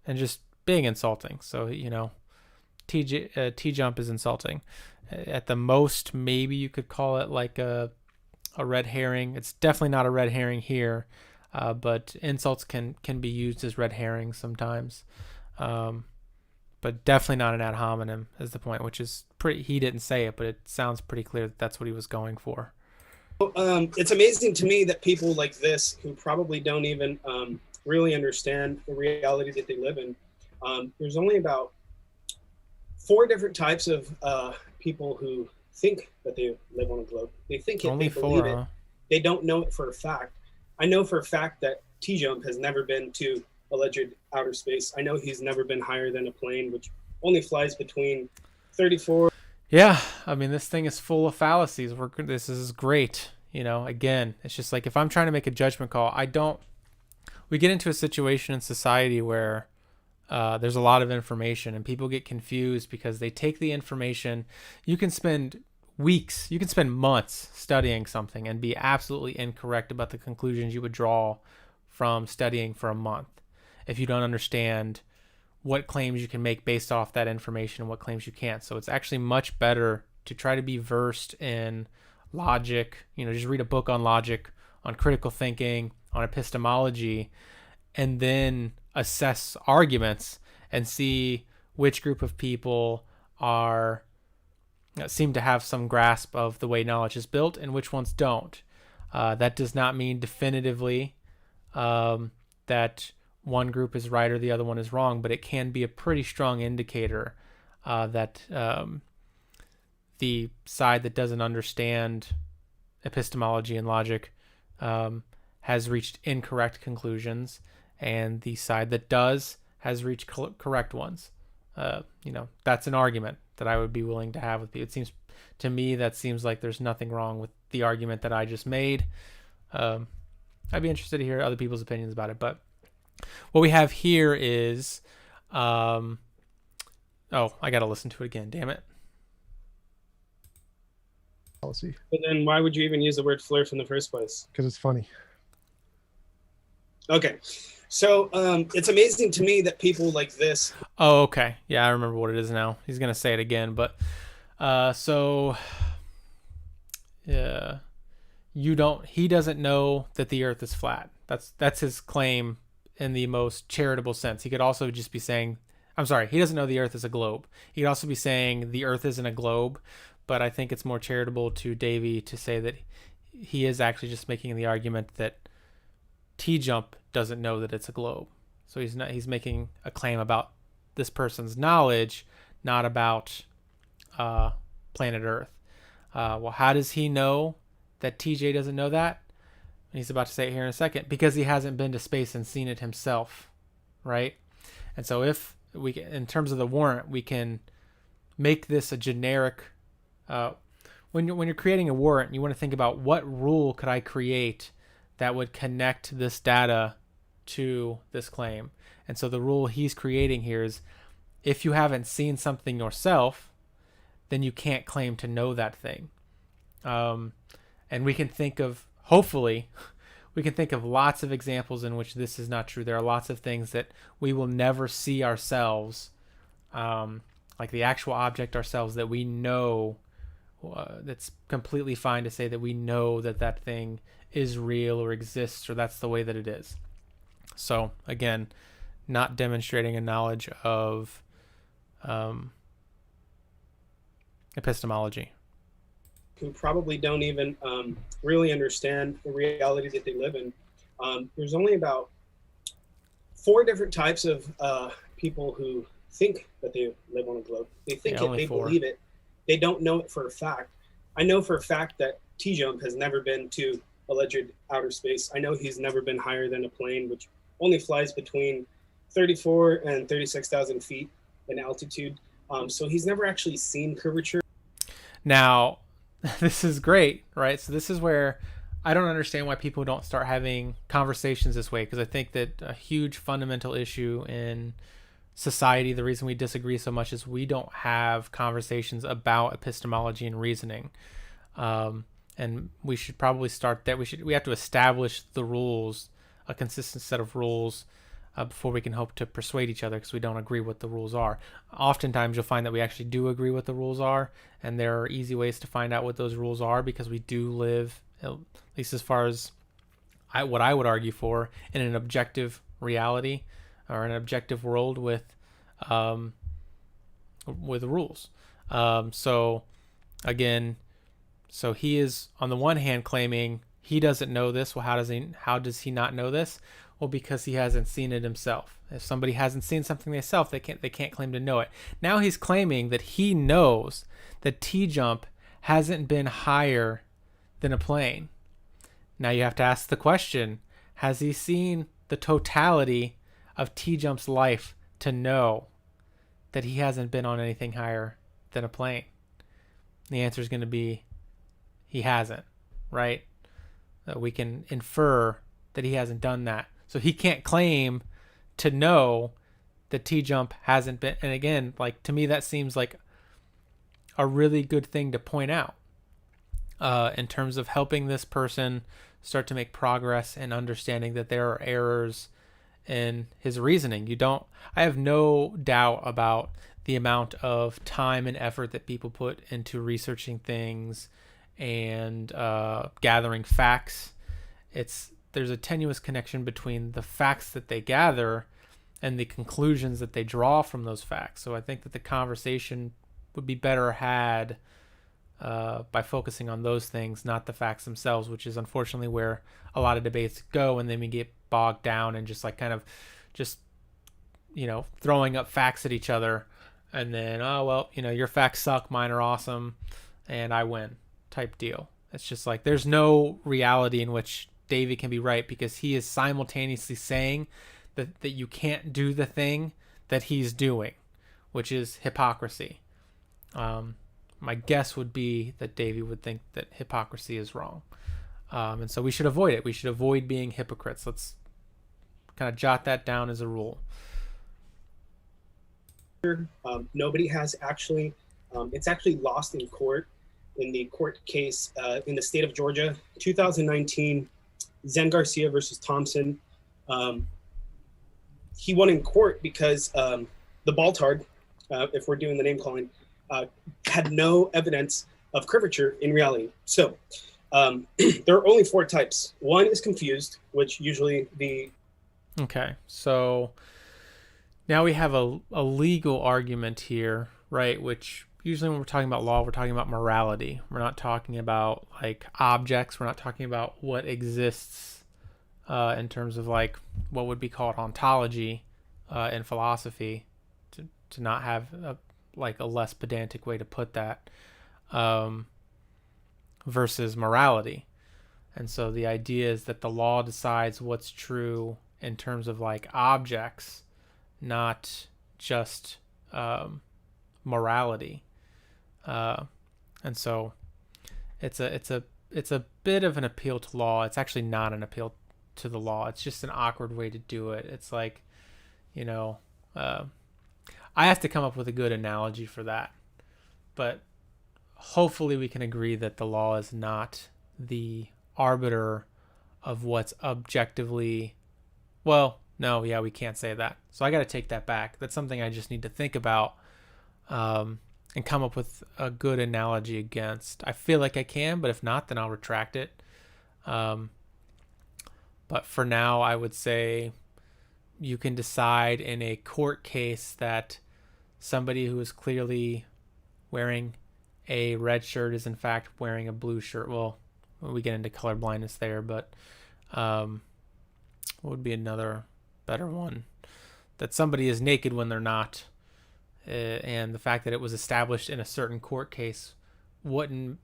and just being insulting. So, T-jump is insulting. At the most, maybe you could call it like a red herring. It's definitely not a red herring here, but insults can be used as red herrings sometimes. But definitely not an ad hominem is the point, which is pretty, he didn't say it, but it sounds pretty clear that that's what he was going for. It's amazing to me that people like this, who probably don't even really understand the reality that they live in, there's only about 4 different types of people who think that they live on a globe. They think it, Only they believe 4, it. huh? They don't know it for a fact. I know for a fact that T-Jump has never been to alleged outer space. I know he's never been higher than a plane, which only flies between 34. Yeah, I mean, this thing is full of fallacies. This is great. Again, it's just like if I'm trying to make a judgment call, we get into a situation in society where there's a lot of information and people get confused because they take the information. You can spend weeks, you can spend months studying something and be absolutely incorrect about the conclusions you would draw from studying for a month if you don't understand what claims you can make based off that information and what claims you can't. So it's actually much better to try to be versed in logic, just read a book on logic, on critical thinking, on epistemology, and then assess arguments and see which group of people seem to have some grasp of the way knowledge is built and which ones don't. That does not mean definitively that one group is right or the other one is wrong, but it can be a pretty strong indicator that the side that doesn't understand epistemology and logic has reached incorrect conclusions, and the side that does has reached correct ones. That's an argument that I would be willing to have with people. It seems to me that seems like there's nothing wrong with the argument that I just made. I'd be interested to hear other people's opinions about it. But what we have here is, I got to listen to it again. Damn it. Policy. But then why would you even use the word flirt in the first place? Because it's funny. Okay. So it's amazing to me that people like this. Oh, okay. Yeah, I remember what it is now. He's going to say it again. But he doesn't know that the earth is flat. That's his claim in the most charitable sense. He could also just be saying, I'm sorry, he doesn't know the earth is a globe. He could also be saying the earth isn't a globe. But I think it's more charitable to Davey to say that he is actually just making the argument that T-Jump doesn't know that it's a globe. So he's making a claim about this person's knowledge, not about planet Earth. Well, how does he know that TJ doesn't know that? He's about to say it here in a second. Because he hasn't been to space and seen it himself, right? And so if we, in terms of the warrant, we can make this a generic. When you're creating a warrant, you want to think about what rule could I create that would connect this data to this claim. And so the rule he's creating here is, if you haven't seen something yourself, then you can't claim to know that thing. And we can think of, hopefully, we can think of lots of examples in which this is not true. There are lots of things that we will never see ourselves, like the actual object ourselves that we know. That's completely fine to say that we know that that thing is real or exists, or that's the way that it is. So again, not demonstrating a knowledge of epistemology. Who probably don't even really understand the reality that they live in. There's only about 4 different types of people who think that they live on a globe. They think it, they 4. believe it. They don't know it for a fact. I know for a fact that T-Jump has never been to alleged outer space. I know he's never been higher than a plane, which only flies between 34 and 36,000 feet in altitude. So he's never actually seen curvature. Now, this is great, right? So this is where I don't understand why people don't start having conversations this way, because I think that a huge fundamental issue in society, the reason we disagree so much, is we don't have conversations about epistemology and reasoning. And we should probably start there. We have to establish the rules, a consistent set of rules, before we can hope to persuade each other, because we don't agree what the rules are. Oftentimes you'll find that we actually do agree what the rules are, and there are easy ways to find out what those rules are, because we do live, at least as far as what I would argue for, in an objective reality or an objective world with rules. So again, so he is on the one hand claiming he doesn't know this. Well, how does he not know this? Well, because he hasn't seen it himself. If somebody hasn't seen something themselves, they can't claim to know it. Now he's claiming that he knows that T-Jump hasn't been higher than a plane. Now you have to ask the question, has he seen the totality of T-Jump's life to know that he hasn't been on anything higher than a plane? The answer is going to be he hasn't, right? We can infer that he hasn't done that. So he can't claim to know that T-Jump hasn't been. And again, like, to me, that seems like a really good thing to point out in terms of helping this person start to make progress and understanding that there are errors in his reasoning. I have no doubt about the amount of time and effort that people put into researching things and gathering facts. There's a tenuous connection between the facts that they gather and the conclusions that they draw from those facts. So I think that the conversation would be better had by focusing on those things, not the facts themselves, which is unfortunately where a lot of debates go, and then we get bogged down and just like kind of just, throwing up facts at each other, and then, oh, well, your facts suck, mine are awesome, and I win type deal. It's just like there's no reality in which Davy can be right, because he is simultaneously saying that you can't do the thing that he's doing, which is hypocrisy. My guess would be that Davy would think that hypocrisy is wrong. And so we should avoid it. We should avoid being hypocrites. Let's kind of jot that down as a rule. Nobody has actually, it's actually lost in court, in the court case in the state of Georgia, 2019, Zen Garcia versus Thompson. He won in court because the Baltard, if we're doing the name calling, had no evidence of curvature in reality. So there are only 4 types. One is confused, which usually the... Okay, so now we have a legal argument here, right? Which usually when we're talking about law, we're talking about morality. We're not talking about like objects. We're not talking about what exists in terms of like what would be called ontology in philosophy, to not have a less pedantic way to put that, versus morality. And so the idea is that the law decides what's true in terms of like objects, not just morality. And so it's a bit of an appeal to law. It's actually not an appeal to the law. It's just an awkward way to do it. It's like, I have to come up with a good analogy for that, but hopefully we can agree that the law is not the arbiter of what's objectively, well, no, yeah, we can't say that. So I got to take that back. That's something I just need to think about and come up with a good analogy against. I feel like I can, but if not, then I'll retract it. But for now, I would say you can decide in a court case that somebody who is clearly wearing a red shirt is in fact wearing a blue shirt. Well, we get into color blindness there, but what would be another better one? That somebody is naked when they're not, and the fact that it was established in a certain court case wouldn't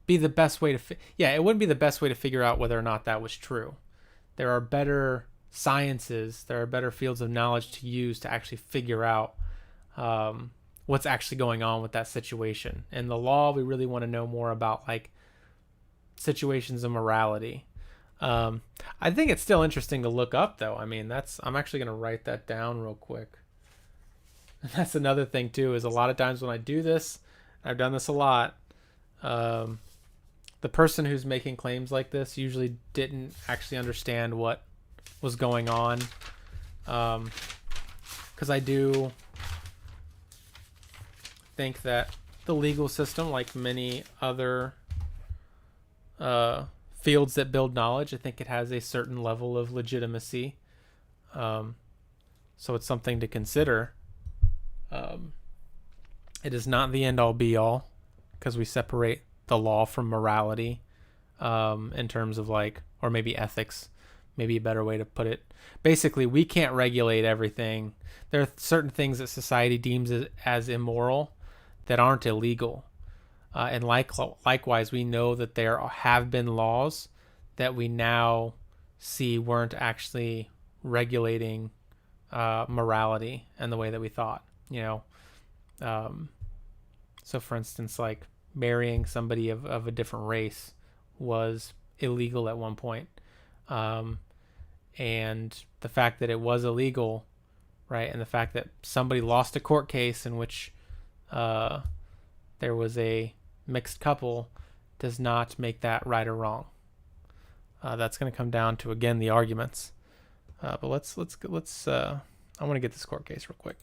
be the best way to it wouldn't be the best way to figure out whether or not that was true. There are better sciences, there are better fields of knowledge to use to actually figure out what's actually going on with that situation. In the law, we really want to know more about like situations of morality. I think it's still interesting to look up, though. I mean, I'm actually going to write that down real quick. And that's another thing too, is a lot of times when I do this, I've done this a lot, the person who's making claims like this usually didn't actually understand what was going on, because I do think that the legal system, like many other fields that build knowledge, I think it has a certain level of legitimacy. So it's something to consider. It is not the end all be all, because we separate the law from morality, in terms of like, or maybe ethics, maybe a better way to put it. Basically, we can't regulate everything. There are certain things that society deems as immoral that aren't illegal. And likewise, we know that there have been laws that we now see weren't actually regulating morality in the way that we thought. So for instance, like marrying somebody of a different race was illegal at one point. And the fact that it was illegal, right, and the fact that somebody lost a court case in which there was a mixed couple does not make that right or wrong. That's going to come down to, again, the arguments. But let's I want to get this court case real quick.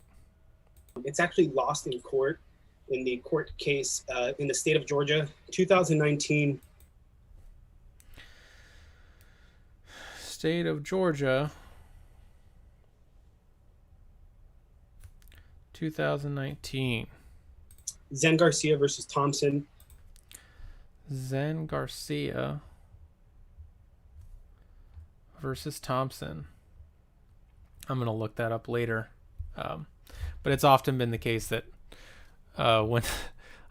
It's actually lost in court, in the court case in the state of Georgia, 2019. State of Georgia, 2019. Zen Garcia versus Thompson. Zen Garcia versus Thompson. I'm going to look that up later. But it's often been the case that when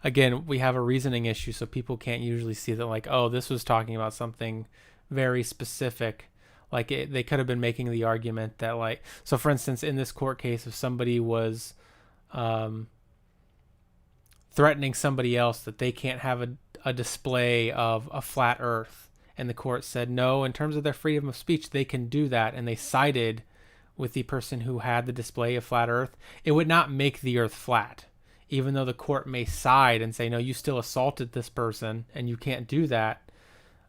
again, we have a reasoning issue, so people can't usually see that, like, oh, this was talking about something very specific. Like, they could have been making the argument that, like, so for instance, in this court case, if somebody was threatening somebody else that they can't have a display of a flat earth, and the court said, no, in terms of their freedom of speech, they can do that, and they sided with the person who had the display of flat earth, it would not make the earth flat. Even though the court may side and say, no, you still assaulted this person and you can't do that,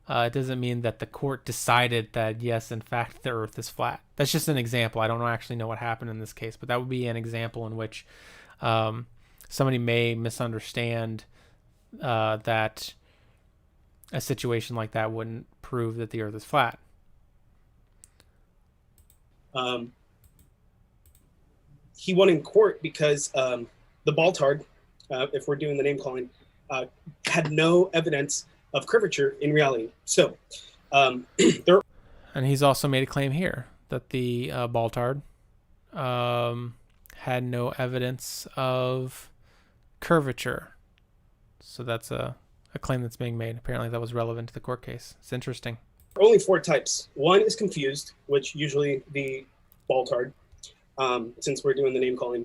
it doesn't mean that the court decided that, yes, in fact, the earth is flat. That's just an example. I don't actually know what happened in this case, but that would be an example in which somebody may misunderstand that a situation like that wouldn't prove that the earth is flat. He won in court because the Baltard, if we're doing the name calling, had no evidence of curvature in reality. So there. And he's also made a claim here that the Baltard had no evidence of curvature. So that's a claim that's being made. Apparently that was relevant to the court case. It's interesting. Only 4 types. One is confused, which usually the Baltard, since we're doing the name calling,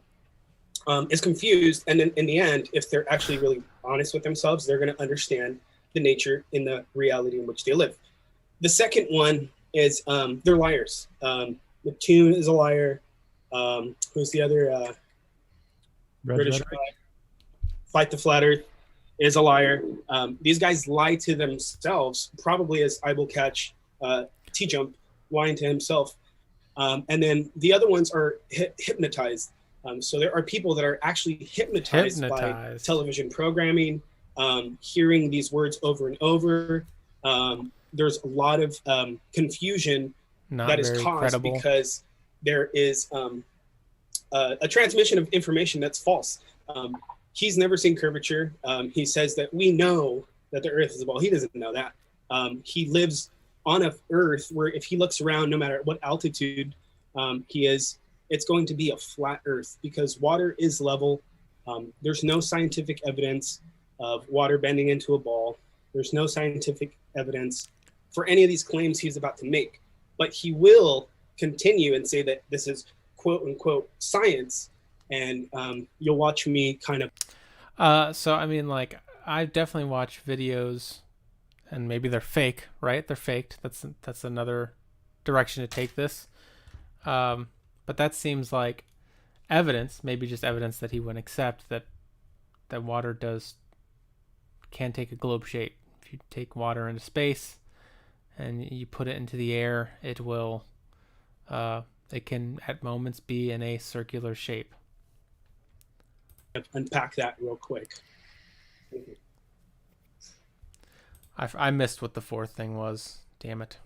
is confused. And then in the end, if they're actually really honest with themselves, they're going to understand the nature in the reality in which they live. The second one is they're liars. Neptune is a liar. Who's the other? British guy? Fight the Flat Earth is a liar. These guys lie to themselves, probably as I will catch T-Jump lying to himself. And then the other ones are hypnotized. So there are people that are actually hypnotized by television programming, hearing these words over and over. There's a lot of confusion that is caused credible. Because there is a transmission of information that's false. He's never seen curvature. He says that we know that the earth is a ball. He doesn't know that. He lives on a earth where if he looks around, no matter what altitude he is, it's going to be a flat earth because water is level. There's no scientific evidence of water bending into a ball. There's no scientific evidence for any of these claims he's about to make. But he will continue and say that this is quote unquote science. And you'll watch me kind of. So, I mean, like, I've definitely watched videos, and maybe they're fake, right? They're faked. That's another direction to take this. But that seems like evidence, maybe just evidence that he wouldn't accept that water can take a globe shape. If you take water into space and you put it into the air, it will, it can at moments be in a circular shape. Unpack that real quick. I missed what the fourth thing was. Damn it.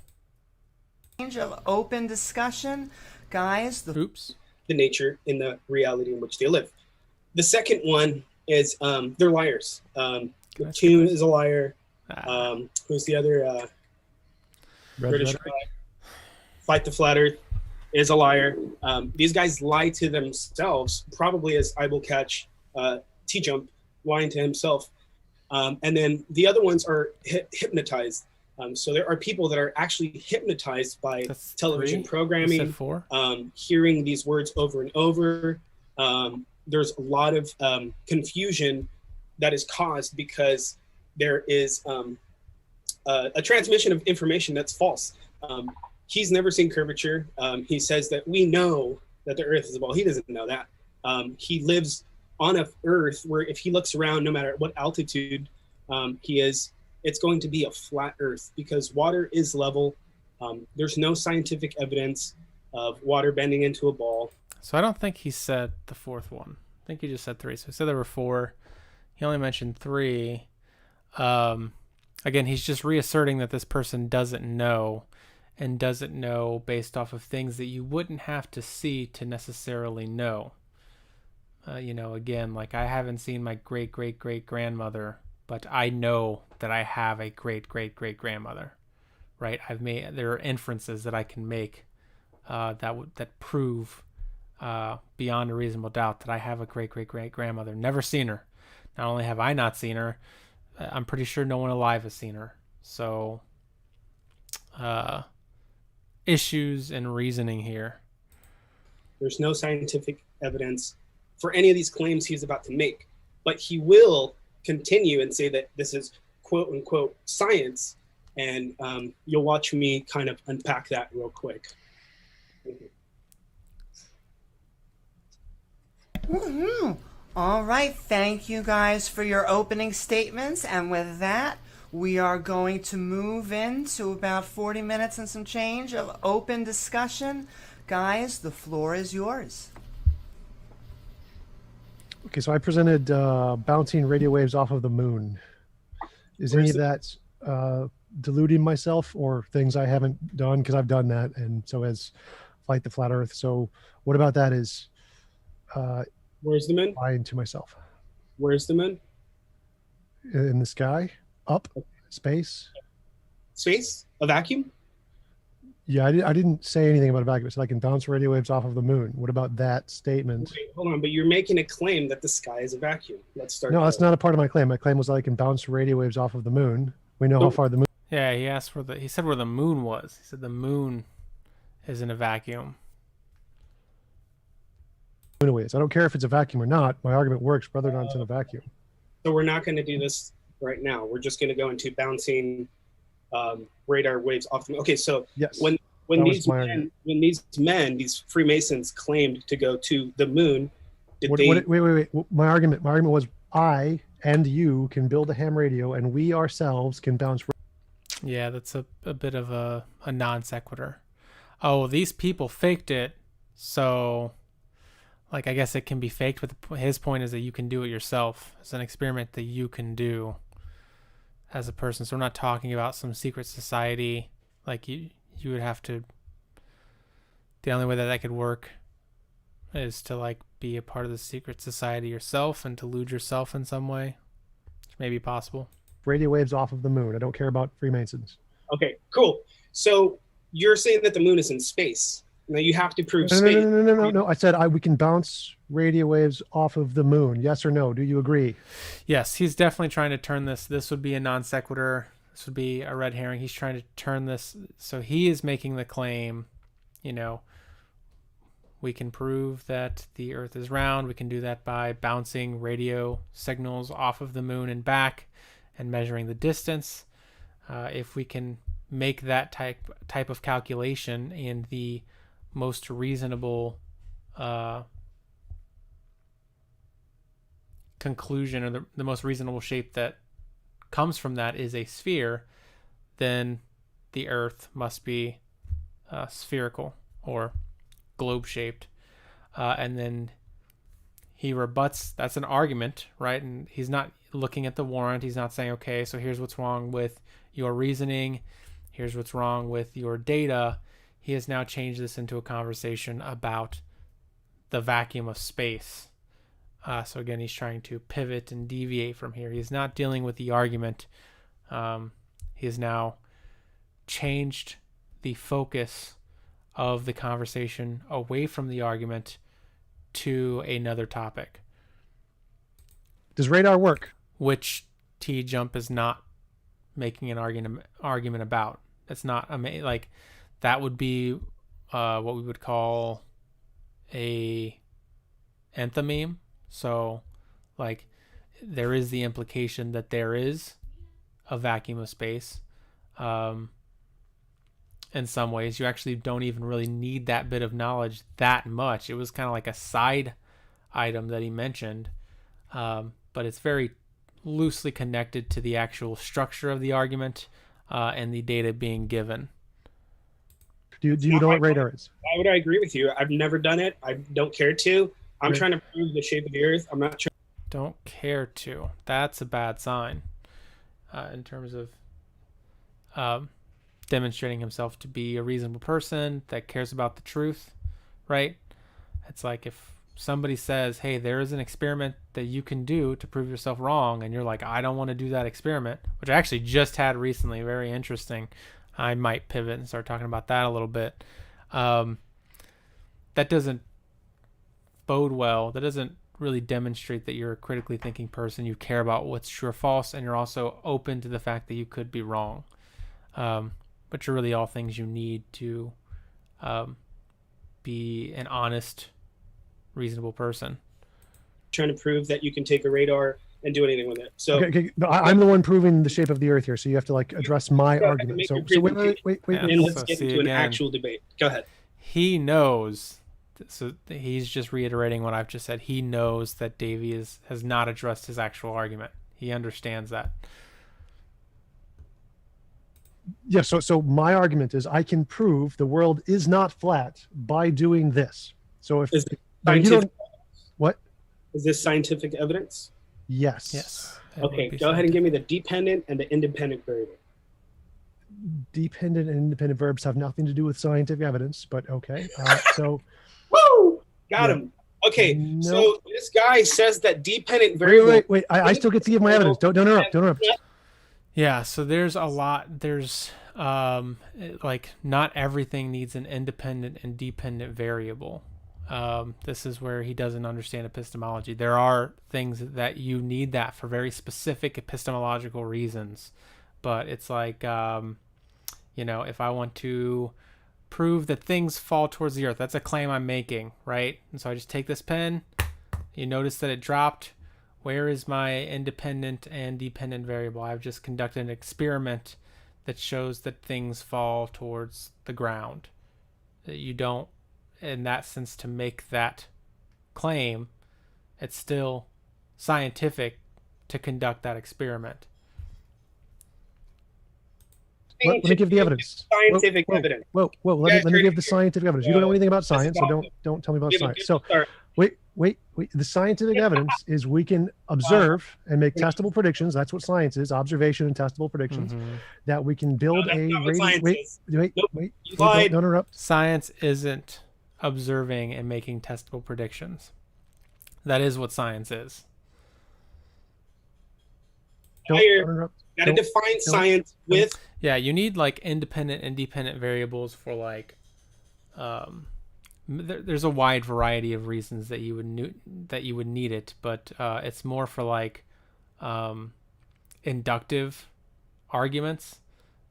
Range of open discussion, guys. Oops. The nature in the reality in which they live. The second one is they're liars. Neptune is a liar. Who's the other? British guy? Fight the Flat Earth is a liar. These guys lie to themselves, probably as I will catch T-Jump lying to himself. And then the other ones are hypnotized. So there are people that are actually hypnotized by television programming, hearing these words over and over. There's a lot of confusion that is caused because there is a transmission of information that's false. He's never seen curvature. He says that we know that the earth is a ball. He doesn't know that. He lives on a earth where if he looks around, no matter what altitude he is, it's going to be a flat earth because water is level. There's no scientific evidence of water bending into a ball. So I don't think he said the fourth one. I think he just said 3. So he said there were 4. He only mentioned 3. Again, he's just reasserting that this person doesn't know, and doesn't know based off of things that you wouldn't have to see to necessarily know. Again, like, I haven't seen my great-great-great-grandmother, but I know that I have a great-great-great-grandmother, right? There are inferences that I can make that prove beyond a reasonable doubt that I have a great-great-great-grandmother. Never seen her, Not only have I not seen her, I'm pretty sure no one alive has seen her. So, issues in reasoning here. There's no scientific evidence for any of these claims he's about to make, but he will continue and say that this is quote unquote science. And you'll watch me kind of unpack that real quick. Mm-hmm. All right, thank you guys for your opening statements. And with that, we are going to move into about 40 minutes and some change of open discussion. Guys, the floor is yours. Okay, so I presented bouncing radio waves off of the moon. Is any of that deluding myself or things I haven't done? Because I've done that, and so has Flight the Flat Earth. So what about that is Where's the moon? lying to myself? Where's the moon? In the sky? Up? Space? Space? A vacuum? Yeah, I didn't say anything about a vacuum. So I can bounce radio waves off of the moon. What about that statement? Wait, hold on, but you're making a claim that the sky is a vacuum. Let's start. No, that's not a part of my claim. My claim was that I can bounce radio waves off of the moon. We know how far the moon. Yeah, he said where the moon was. He said the moon is in a vacuum. Is. I don't care if it's a vacuum or not. My argument works whether or not it's in a vacuum. So we're not going to do this right now. We're just going to go into bouncing radar waves off the moon. Okay, so yes, when these men, these Freemasons claimed to go to the moon, wait. My argument was I and you can build a ham radio and we ourselves can bounce. Yeah, that's a bit of a non sequitur. Oh, these people faked it, so like I guess it can be faked, but his point is that you can do it yourself. It's an experiment that you can do as a person. So we're not talking about some secret society. Like you would have to. The only way that could work is to like be a part of the secret society yourself and delude yourself in some way. Which may be possible. Radio waves off of the moon. I don't care about Freemasons. Okay, cool. So you're saying that the moon is in space. Now you have to prove space. No. I said we can bounce radio waves off of the moon. Yes or no? Do you agree? Yes, he's definitely trying to turn this. This would be a non sequitur. This would be a red herring. He's trying to turn this. So he is making the claim, we can prove that the Earth is round. We can do that by bouncing radio signals off of the moon and back and measuring the distance. If we can make that type of calculation in the most reasonable conclusion, or the most reasonable shape that comes from that is a sphere, then the Earth must be spherical or globe-shaped. And then he rebuts, that's an argument, right? And he's not looking at the warrant. He's not saying, okay, so here's what's wrong with your reasoning. Here's what's wrong with your data. He has now changed this into a conversation about the vacuum of space. So again, he's trying to pivot and deviate from here. He's not dealing with the argument. He has now changed the focus of the conversation away from the argument to another topic. Does radar work? Which T-Jump is not making an argument about. It's not like that would be what we would call a enthymeme. So like there is the implication that there is a vacuum of space. In some ways, you actually don't even really need that bit of knowledge that much. It was kind of like a side item that he mentioned, but it's very loosely connected to the actual structure of the argument and the data being given. Do you know what radar is? Why would I agree with you? I've never done it. I don't care to. I'm trying to prove the shape of the Earth. I'm not trying. Don't care to. That's a bad sign in terms of demonstrating himself to be a reasonable person that cares about the truth, right? It's like if somebody says, hey, there is an experiment that you can do to prove yourself wrong, and you're like, I don't want to do that experiment, which I actually just had recently, very interesting. I might pivot and start talking about that a little bit. That doesn't bode well. That doesn't really demonstrate that you're a critically thinking person. You care about what's true or false, and you're also open to the fact that you could be wrong. Which are really all things you need to be an honest, reasonable person. Trying to prove that you can take a radar and do anything with it. So okay. No, I'm the one proving the shape of the Earth here, so you have to like address my argument. So wait. Yeah. And let's So get see into an again. actual debate. Go ahead. He knows. So he's just reiterating what I've just said. He knows that Davey has not addressed his actual argument. He understands that. Yeah, so my argument is I can prove the world is not flat by doing this. So if Is it no, you scientific? don't, what? Is this scientific evidence? Yes. Yes. It Okay, would be go ahead and scientific. give me the dependent and the independent variable. Dependent and independent verbs have nothing to do with scientific evidence, but okay. So Woo! Got Yeah. him. Okay, No. so this guy says that dependent wait, variable. wait, wait. I still get to give my evidence. Don't interrupt. Don't interrupt. Yeah, so there's a lot. There's like not everything needs an independent and dependent variable. This is where he doesn't understand epistemology. There are things that you need that for very specific epistemological reasons, but it's like if I want to prove that things fall towards the earth, that's a claim I'm making, right? And so I just take this pen. You notice that it dropped. Where is my independent and dependent variable? I've just conducted an experiment that shows that things fall towards the ground. That you don't, in that sense, to make that claim, it's still scientific to conduct that experiment. Let me give the evidence. Scientific whoa, evidence. Whoa. Let me give the scientific evidence. You don't know anything about science, so don't tell me about science. So wait. The scientific evidence is we can observe and make testable predictions. That's what science is: observation and testable predictions. Mm-hmm. That we can build No, that's a not what science is. wait. You lied. Don't interrupt. Science isn't observing and making testable predictions. That is what science is. Don't Higher. interrupt. Got to define science with. Yeah, you need like independent and dependent variables for like there's a wide variety of reasons that you would need it, but it's more for like inductive arguments.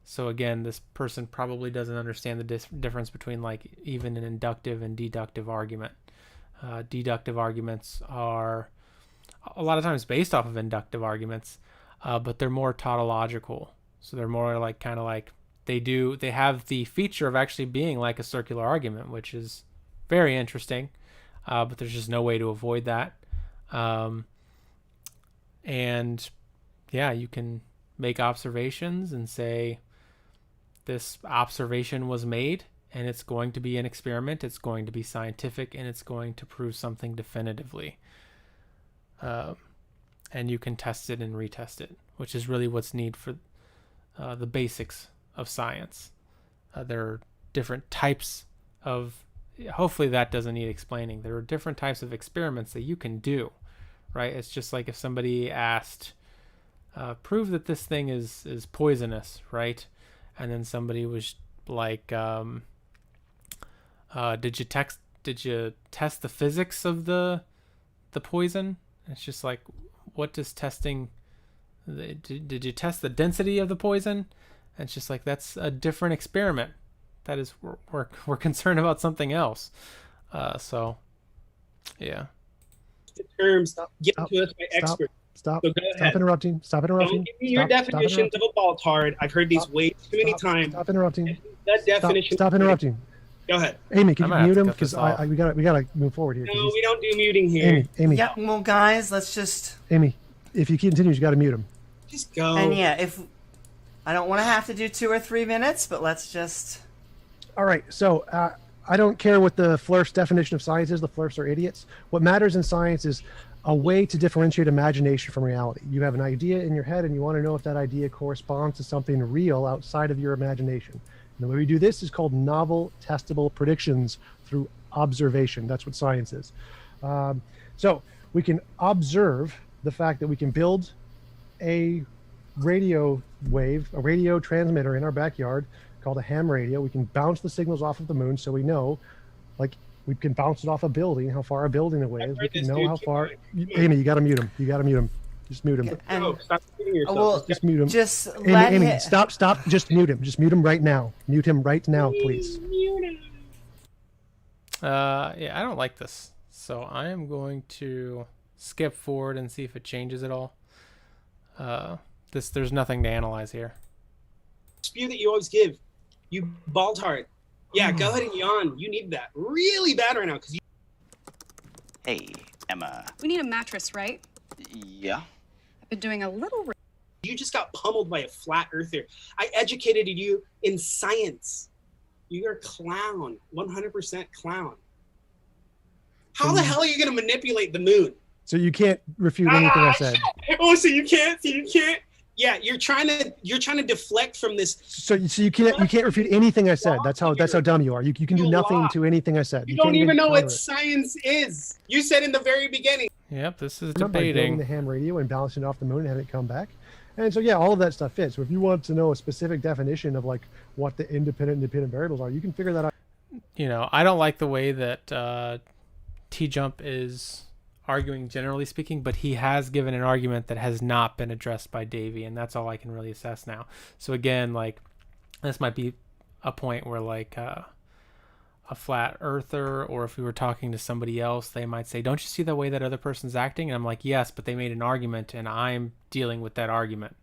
So again, this person probably doesn't understand the difference between like even an inductive and deductive argument. Deductive arguments are a lot of times based off of inductive arguments, but they're more tautological. So they're more like kind of like they have the feature of actually being like a circular argument, which is very interesting, but there's just no way to avoid that. And yeah, you can make observations and say this observation was made and it's going to be an experiment, it's going to be scientific, and it's going to prove something definitively. And you can test it and retest it, which is really what's needed for the basics of science. There are different types of, hopefully that doesn't need explaining. There are different types of experiments that you can do, right? It's just like if somebody asked, prove that this thing is poisonous, right? And then somebody was like, did you test the physics of the poison? It's just like, what does testing, did you test the density of the poison? And it's just like, that's a different experiment. That is, we're concerned about something else. So yeah. The terms given to us by experts. Stop So go ahead. interrupting. Stop Don't interrupting. give me your definitions of a ball tard. I've heard these way too many times. Stop interrupting. That definition. Stop interrupting. Go ahead. Amy, can I'm you gonna mute have him? to cut Because this we gotta move forward here. No, we don't do muting here. Amy, Yeah, well, guys, let's just. Amy, if he continues, you gotta mute him. Just go. And yeah, if. I don't want to have to do 2 or 3 minutes, but let's just. All right, so I don't care what the Flurf's definition of science is. The Flurfs are idiots. What matters in science is a way to differentiate imagination from reality. You have an idea in your head and you want to know if that idea corresponds to something real outside of your imagination. And the way we do this is called novel testable predictions through observation. That's what science is. So we can observe the fact that we can build a radio wave, a radio transmitter in our backyard called a ham radio. We can bounce the signals off of the moon, so we know, like We can bounce it off a building, how far a building away is. We can know dude. how Keep far. going. Amy, you got to mute him. You got to mute him. Just mute him. And No, stop repeating yourself. well, Just mute him. just Amy, let Amy, him. stop. Just mute him. Just mute him right now. Mute him right now, please. Yeah, I don't like this. So I am going to skip forward and see if it changes at all. There's nothing to analyze here. Spew that you always give. You bald heart. Yeah, go ahead and yawn. You need that really bad right now because you. Hey, Emma. We need a mattress, right? Yeah? I've been doing a little. You just got pummeled by a flat earther. I educated you in science. You're a clown, 100% clown. How the hell are you going to manipulate the moon? So you can't refute anything I said. Oh, so you can't. Yeah, you're trying to deflect from this. So you can't refute anything I said. That's how dumb you are. You can do nothing to anything I said. You can't don't even know counter what it. science is. You said in the very beginning. Yep, this is By building debating. the ham radio and balancing it off the moon and having it come back. And so, yeah, all of that stuff fits. So if you want to know a specific definition of like what the independent variables are, you can figure that out. You know, I don't like the way that T-Jump is arguing, generally speaking, but he has given an argument that has not been addressed by Davey, and that's all I can really assess now. So again, like, this might be a point where like a flat earther, or if we were talking to somebody else, they might say, don't you see the way that other person's acting? And I'm like, yes, but they made an argument and I'm dealing with that argument.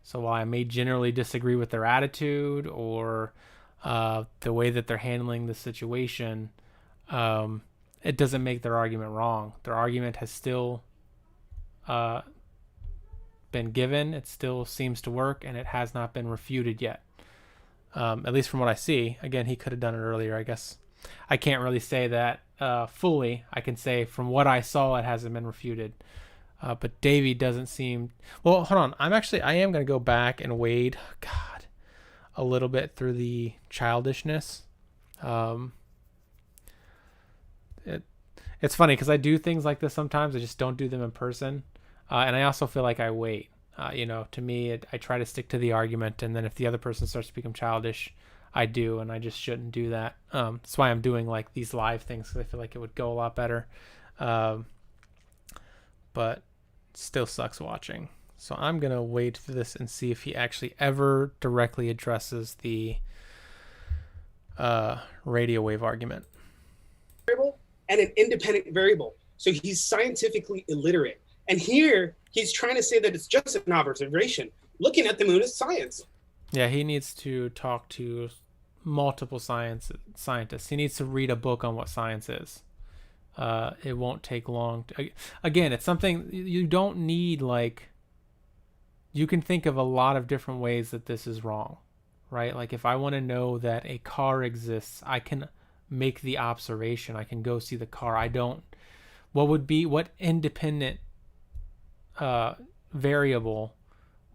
So while I may generally disagree with their attitude or the way that they're handling the situation, it doesn't make their argument wrong. Their argument has still been given. It still seems to work, and it has not been refuted yet. At least from what I see. Again, he could have done it earlier, I guess. I can't really say that fully. I can say from what I saw, it hasn't been refuted. But Davey doesn't seem... Well, hold on. I am going to go back and wade, a little bit through the childishness. It's funny because I do things like this sometimes. I just don't do them in person. And I also feel like I wait. To me, I try to stick to the argument, and then if the other person starts to become childish, I do, and I just shouldn't do that. That's why I'm doing like these live things, because I feel like it would go a lot better. But it still sucks watching. So I'm going to wait for this and see if he actually ever directly addresses the radio wave argument. Variable and an independent variable. So he's scientifically illiterate. And here he's trying to say that it's just an observation. Looking at the moon is science. Yeah, he needs to talk to multiple scientists. He needs to read a book on what science is. It won't take long. Again, it's something you don't need, like, you can think of a lot of different ways that this is wrong, right? Like if I want to know that a car exists, I can make the observation. I can go see the car. What independent variable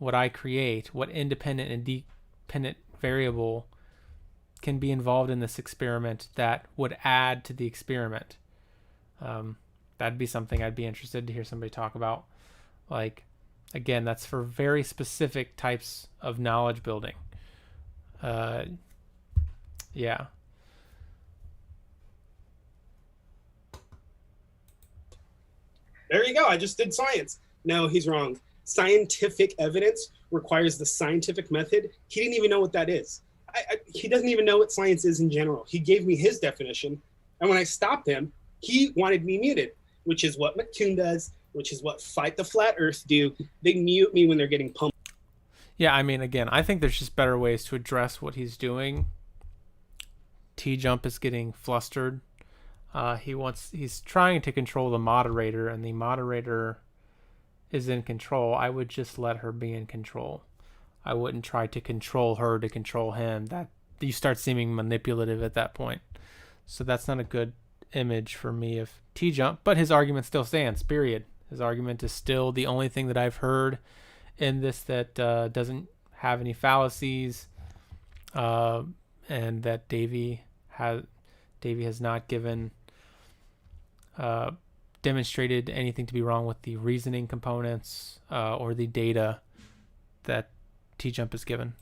would I create? What independent and dependent variable can be involved in this experiment that would add to the experiment? That'd be something I'd be interested to hear somebody talk about. Like, again, that's for very specific types of knowledge building. Yeah. There you go. I just did science. No, he's wrong. Scientific evidence requires the scientific method. He didn't even know what that is. He doesn't even know what science is in general. He gave me his definition. And when I stopped him, he wanted me muted, which is what McToon does, which is what Fight the Flat Earth do. They mute me when they're getting pumped. Yeah, I mean, again, I think there's just better ways to address what he's doing. T-Jump is getting flustered. He's trying to control the moderator, and the moderator is in control. I would just let her be in control. I wouldn't try to control her to control him. That you start seeming manipulative at that point. So that's not a good image for me of T-Jump, but his argument still stands, period. His argument is still the only thing that I've heard in this that doesn't have any fallacies, and that Davey has not demonstrated anything to be wrong with the reasoning components or the data that T-Jump is given.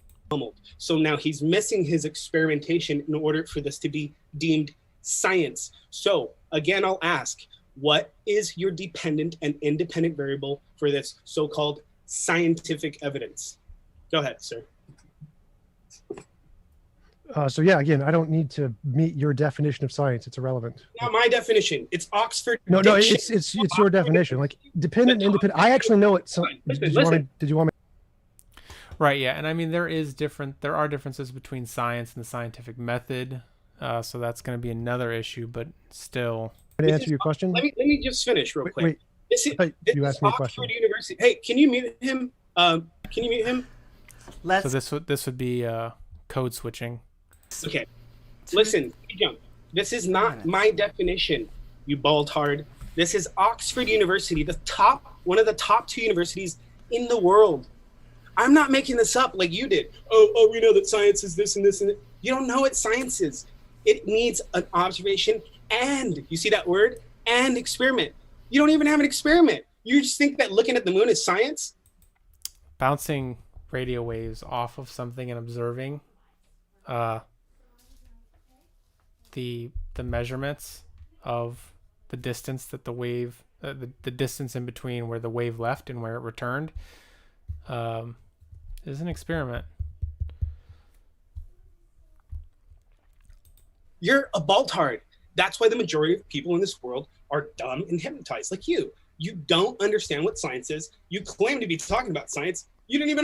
So now he's missing his experimentation in order for this to be deemed science. So again, I'll ask, what is your dependent and independent variable for this so-called scientific evidence? Go ahead, sir. So yeah, again, I don't need to meet your definition of science. It's irrelevant. Not my definition. It's Oxford. No, it's your definition. Like dependent, independent. I actually know it. So, did you want me? Right, yeah. And I mean, there are differences between science and the scientific method. So that's going to be another issue, but still. Can I answer your question? Let me just finish real quick. Wait, this is you asked me a Oxford question. University. Hey, can you mute him? Can you mute him? So this would be code switching. Okay. Listen, jump. This is not my definition, you bald-hard. This is Oxford University, one of the top 2 universities in the world. I'm not making this up like you did. Oh, we know that science is this and this and that. You don't know what science is. It needs an observation and, you see that word? And experiment. You don't even have an experiment. You just think that looking at the moon is science? Bouncing radio waves off of something and observing the measurements of the distance that the wave, the distance in between where the wave left and where it returned, is an experiment. You're a bald-hard. That's why the majority of people in this world are dumb and hypnotized like you. You don't understand what science is. You claim to be talking about science. You didn't even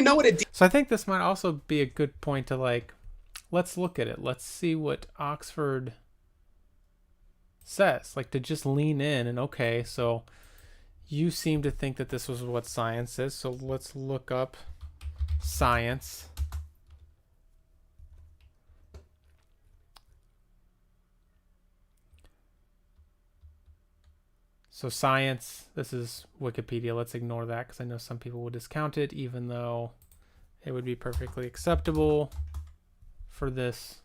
know what it. So I think this might also be a good point to let's look at it. Let's see what Oxford says. Like, to just lean in and, okay, so you seem to think that this was what science is. So let's look up science. So science, this is Wikipedia. Let's ignore that because I know some people will discount it, even though it would be perfectly acceptable for this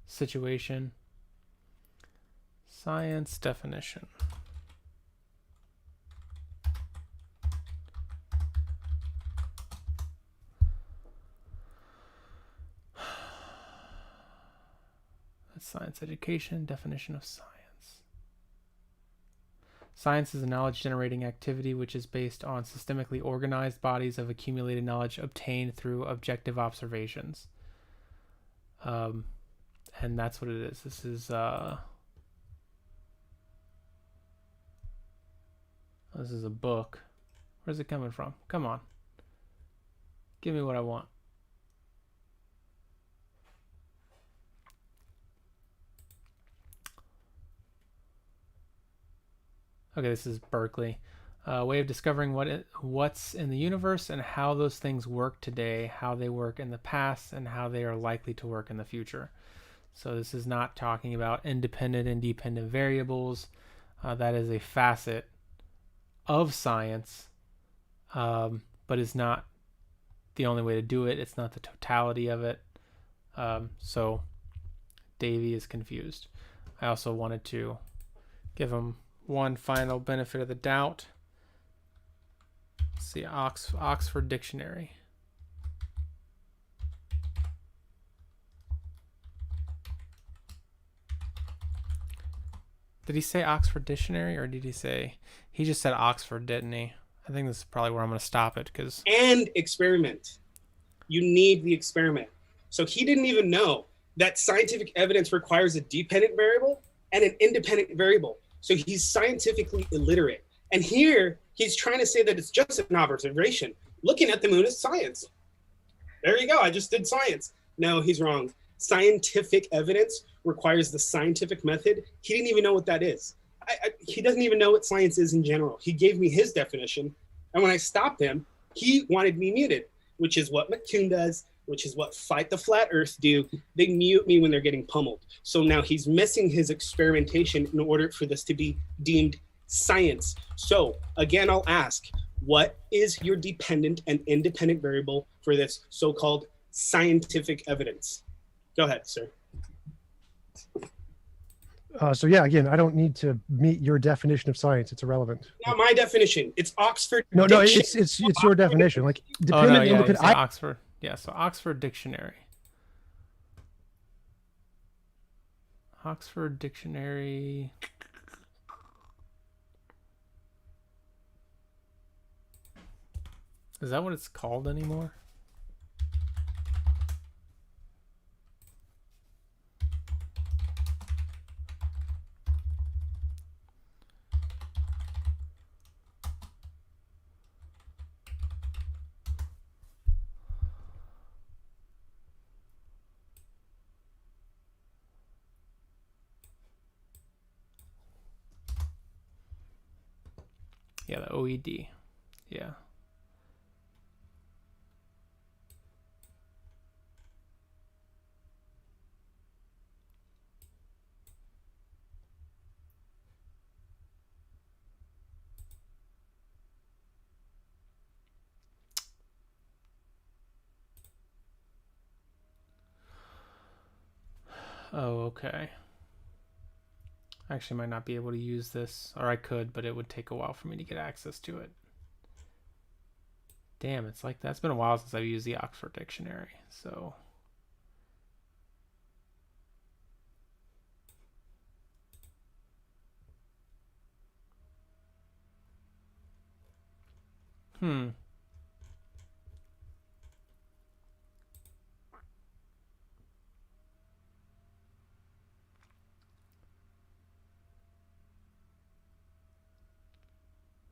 situation. Science definition. That's science education, definition of science. Science is a knowledge-generating activity which is based on systemically organized bodies of accumulated knowledge obtained through objective observations. And that's what it is. This is a book. Where's it coming from? Come on. Give me what I want. Okay, this is Berkeley. A way of discovering what's in the universe and how those things work today, how they work in the past, and how they are likely to work in the future. So this is not talking about independent and dependent variables. That is a facet of science, but is not the only way to do it. It's not the totality of it. So Davey is confused. I also wanted to give him one final benefit of the doubt. Let's see, Oxford Dictionary. Did he say Oxford Dictionary, or did he say... He just said Oxford, didn't he? I think this is probably where I'm going to stop it, because... And experiment. You need the experiment. So he didn't even know that scientific evidence requires a dependent variable and an independent variable. So he's scientifically illiterate. And here, he's trying to say that it's just an observation. Looking at the moon is science. There you go, I just did science. No, he's wrong. Scientific evidence requires the scientific method. He didn't even know what that is. He doesn't even know what science is in general. He gave me his definition. And when I stopped him, he wanted me muted, which is what McCune does, which is what Fight the Flat Earth do. They mute me when they're getting pummeled. So now he's missing his experimentation in order for this to be deemed science. So again, I'll ask, what is your dependent and independent variable for this so-called scientific evidence? Go ahead, sir. So yeah, again, I don't need to meet your definition of science. It's irrelevant. Not my definition. It's Oxford. No, it's your definition. Like dependent, independent. Oxford. Yeah, so Oxford Dictionary. Oxford Dictionary. Is that what it's called anymore? Yeah, the OED. Yeah. Oh, okay. I actually might not be able to use this, or I could, but it would take a while for me to get access to it. Damn, it's like that's been a while since I've used the Oxford Dictionary, so.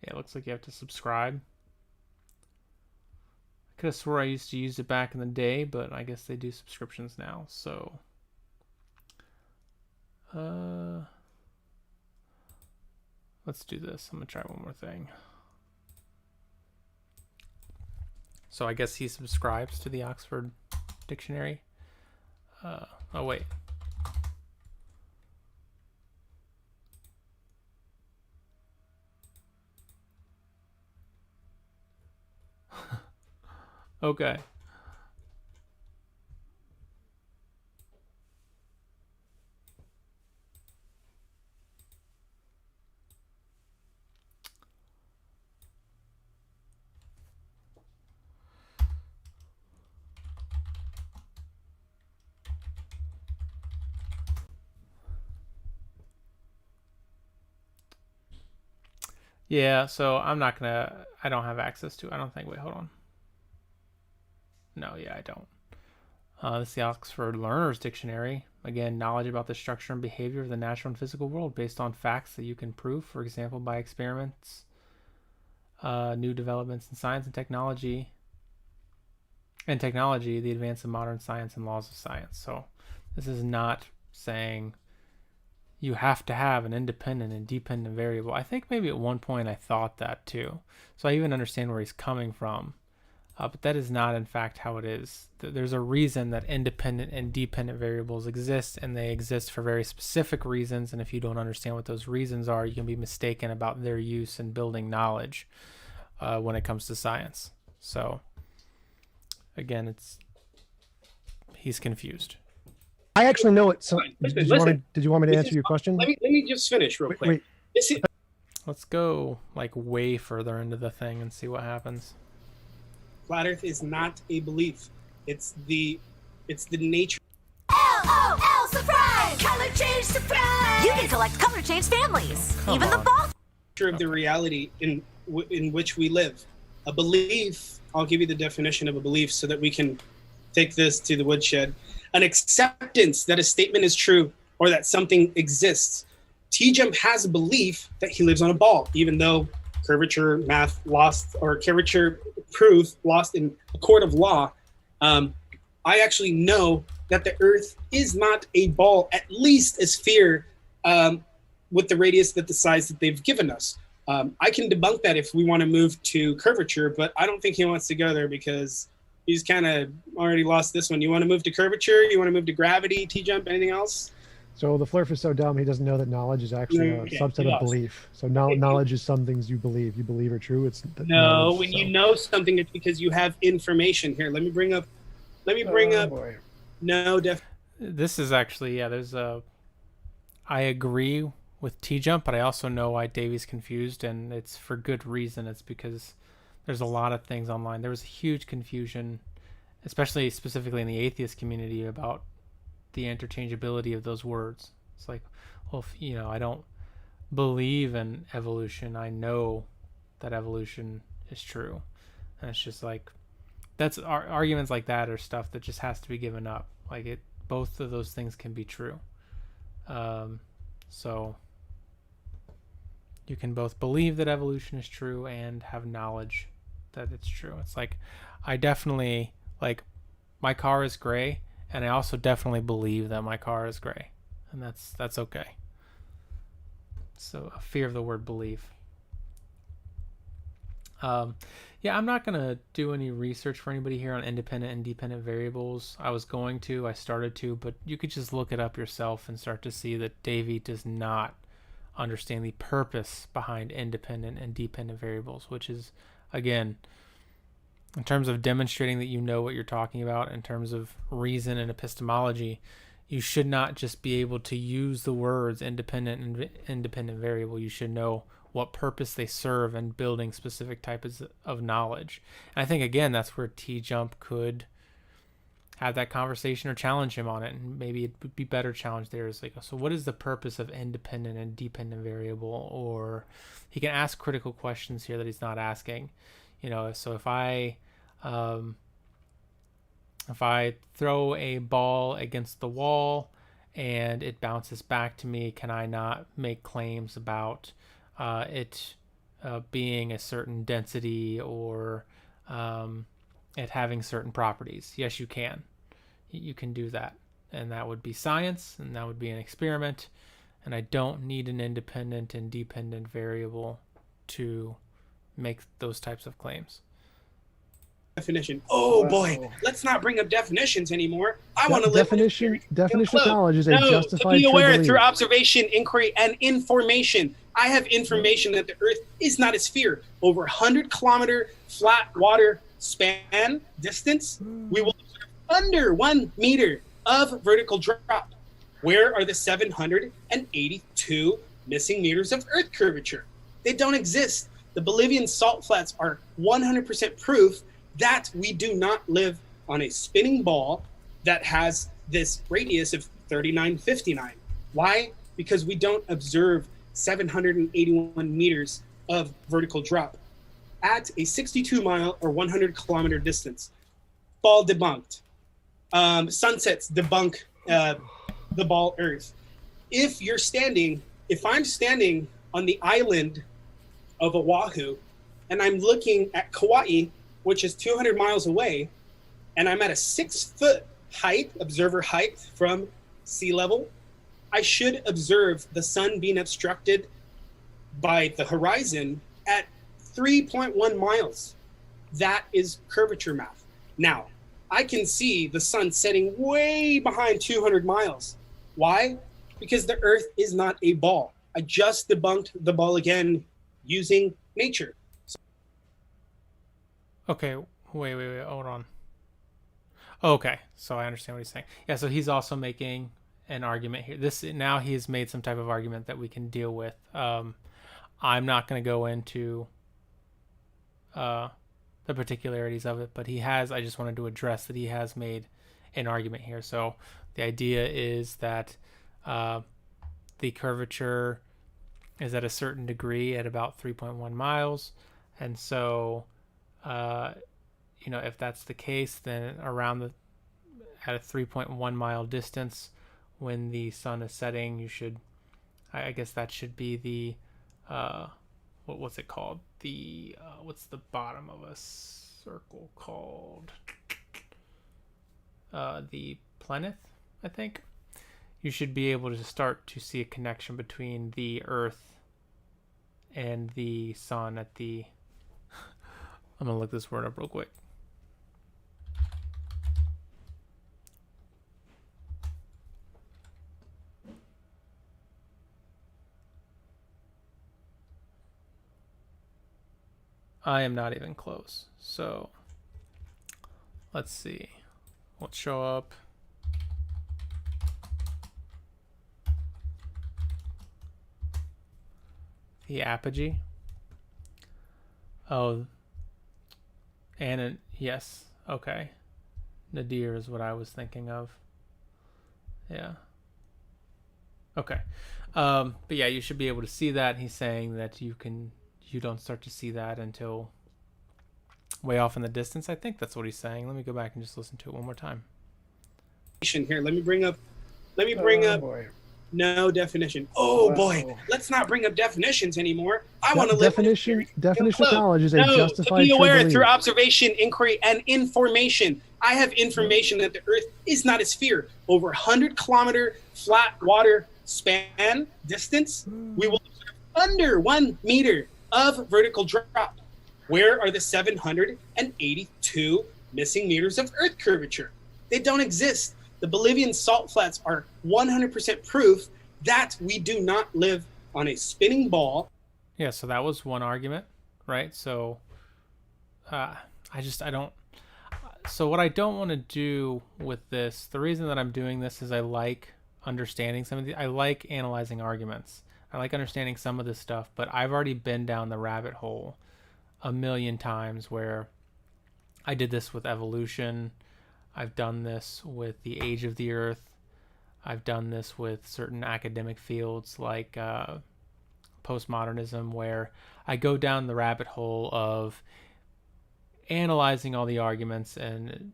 Yeah, it looks like you have to subscribe. I could have swore I used to use it back in the day, but I guess they do subscriptions now, so. Let's do this. I'm gonna try one more thing. So I guess he subscribes to the Oxford Dictionary. Oh wait. Okay. Yeah, so I don't have access to it. I don't think. Wait, hold on. No, yeah, I don't. This is the Oxford Learner's Dictionary. Again, knowledge about the structure and behavior of the natural and physical world based on facts that you can prove, for example, by experiments, new developments in science and technology, the advance of modern science and laws of science. So this is not saying you have to have an independent and dependent variable. I think maybe at one point I thought that too. So I even understand where he's coming from. But that is not, in fact, how it is. There's a reason that independent and dependent variables exist, and they exist for very specific reasons. And if you don't understand what those reasons are, you can be mistaken about their use in building knowledge when it comes to science. So, again, he's confused. I actually know it. So, Listen, did you want me to answer your question? Let me just finish real quick. Wait. Let's go like way further into the thing and see what happens. Flat Earth is not a belief. It's the nature. LOL surprise! Color change surprise! You can collect color change families. Even the ball. Of the reality in which we live. A belief. I'll give you the definition of a belief so that we can take this to the woodshed. An acceptance that a statement is true or that something exists. T-Jump has a belief that he lives on a ball, even though curvature math lost, or curvature proof lost in a court of law. I actually know that the Earth is not a ball, at least a sphere, with the radius that the size that they've given us. I can debunk that if we want to move to curvature, but I don't think he wants to go there because he's kind of already lost this one. You want to move to curvature? You want to move to gravity, T-Jump, anything else? So the Flurf is so dumb, he doesn't know that knowledge is actually a subset of belief. So knowledge is some things you believe are true. It's no, when you know something, it's because you have information. Here, let me bring up. Boy. No, This is actually, I agree with T-Jump, but I also know why Davey's confused, and it's for good reason. It's because there's a lot of things online. There was a huge confusion, specifically in the atheist community, about the interchangeability of those words. It's like, well, if, I don't believe in evolution, I know that evolution is true. And it's just like, that's arguments like that are stuff that just has to be given up. Like both of those things can be true. So you can both believe that evolution is true and have knowledge that it's true. It's like, I definitely, like, my car is gray, and I also definitely believe that my car is gray, and that's okay. So a fear of the word believe. Yeah, I'm not gonna do any research for anybody here on independent and dependent variables. I started to, but you could just look it up yourself and start to see that Davy does not understand the purpose behind independent and dependent variables, which is, again, in terms of demonstrating that you know what you're talking about, in terms of reason and epistemology, you should not just be able to use the words independent and independent variable. You should know what purpose they serve in building specific types of knowledge. And I think, again, that's where T-Jump could have that conversation or challenge him on it. And maybe it would be better challenge there is like, so what is the purpose of independent and dependent variable? Or he can ask critical questions here that he's not asking. So if I throw a ball against the wall and it bounces back to me, can I not make claims about it being a certain density or it having certain properties? Yes, you can. You can do that. And that would be science, and that would be an experiment. And I don't need an independent and dependent variable to make those types of claims. Definition. Oh boy, let's not bring up definitions anymore. I want to live definition of knowledge is a justified to be aware true through belief. observation, inquiry, and information. I have information that the Earth is not a sphere. Over 100-kilometer flat water span distance, we will observe under 1 meter of vertical drop. Where are the 782 missing meters of Earth curvature? They don't exist. The Bolivian salt flats are 100% proof that we do not live on a spinning ball that has this radius of 3959. Why? Because we don't observe 781 meters of vertical drop at a 62-mile or 100-kilometer distance. Ball debunked. Sunsets debunk the ball Earth. If I'm standing on the island of Oahu and I'm looking at Kauai, which is 200 miles away, and I'm at a 6-foot height, observer height from sea level, I should observe the sun being obstructed by the horizon at 3.1 miles. That is curvature math. Now, I can see the sun setting way behind 200 miles. Why? Because the Earth is not a ball. I just debunked the ball again using nature. Okay, wait, hold on. Okay, so I understand what he's saying. Yeah, so he's also making an argument here. Now he has made some type of argument that we can deal with. I'm not going to go into the particularities of it, but I just wanted to address that he has made an argument here. So the idea is that the curvature is at a certain degree at about 3.1 miles. And so, if that's the case, then at a 3.1 mile distance, when the sun is setting, I guess that should be the, what's it called? What's the bottom of a circle called? The plenith, I think. You should be able to start to see a connection between the Earth and the sun at the... I'm going to look this word up real quick. I am not even close. So let's see. Let's show up. The apogee. Oh, and yes. Okay. Nadir is what I was thinking of. Yeah. Okay. But yeah, you should be able to see that. He's saying that you don't start to see that until way off in the distance. I think that's what he's saying. Let me go back and just listen to it one more time. Here, let me bring up Boy. no definition. Oh boy, let's not bring up definitions anymore. I want to live Definition of knowledge is a to justified be true aware belief. through observation, inquiry, and information. I have information that the Earth is not a sphere. Over 100-kilometer flat water span distance, we will observe under 1 meter of vertical drop. Where are the 782 missing meters of Earth curvature? They don't exist. The Bolivian salt flats are 100% proof that we do not live on a spinning ball. Yeah, so that was one argument, right? So so what I don't want to do with this, the reason that I'm doing this is I like understanding I like analyzing arguments. I like understanding some of this stuff, but I've already been down the rabbit hole a million times where I did this with evolution. I've done this with the age of the Earth. I've done this with certain academic fields like postmodernism, where I go down the rabbit hole of analyzing all the arguments, and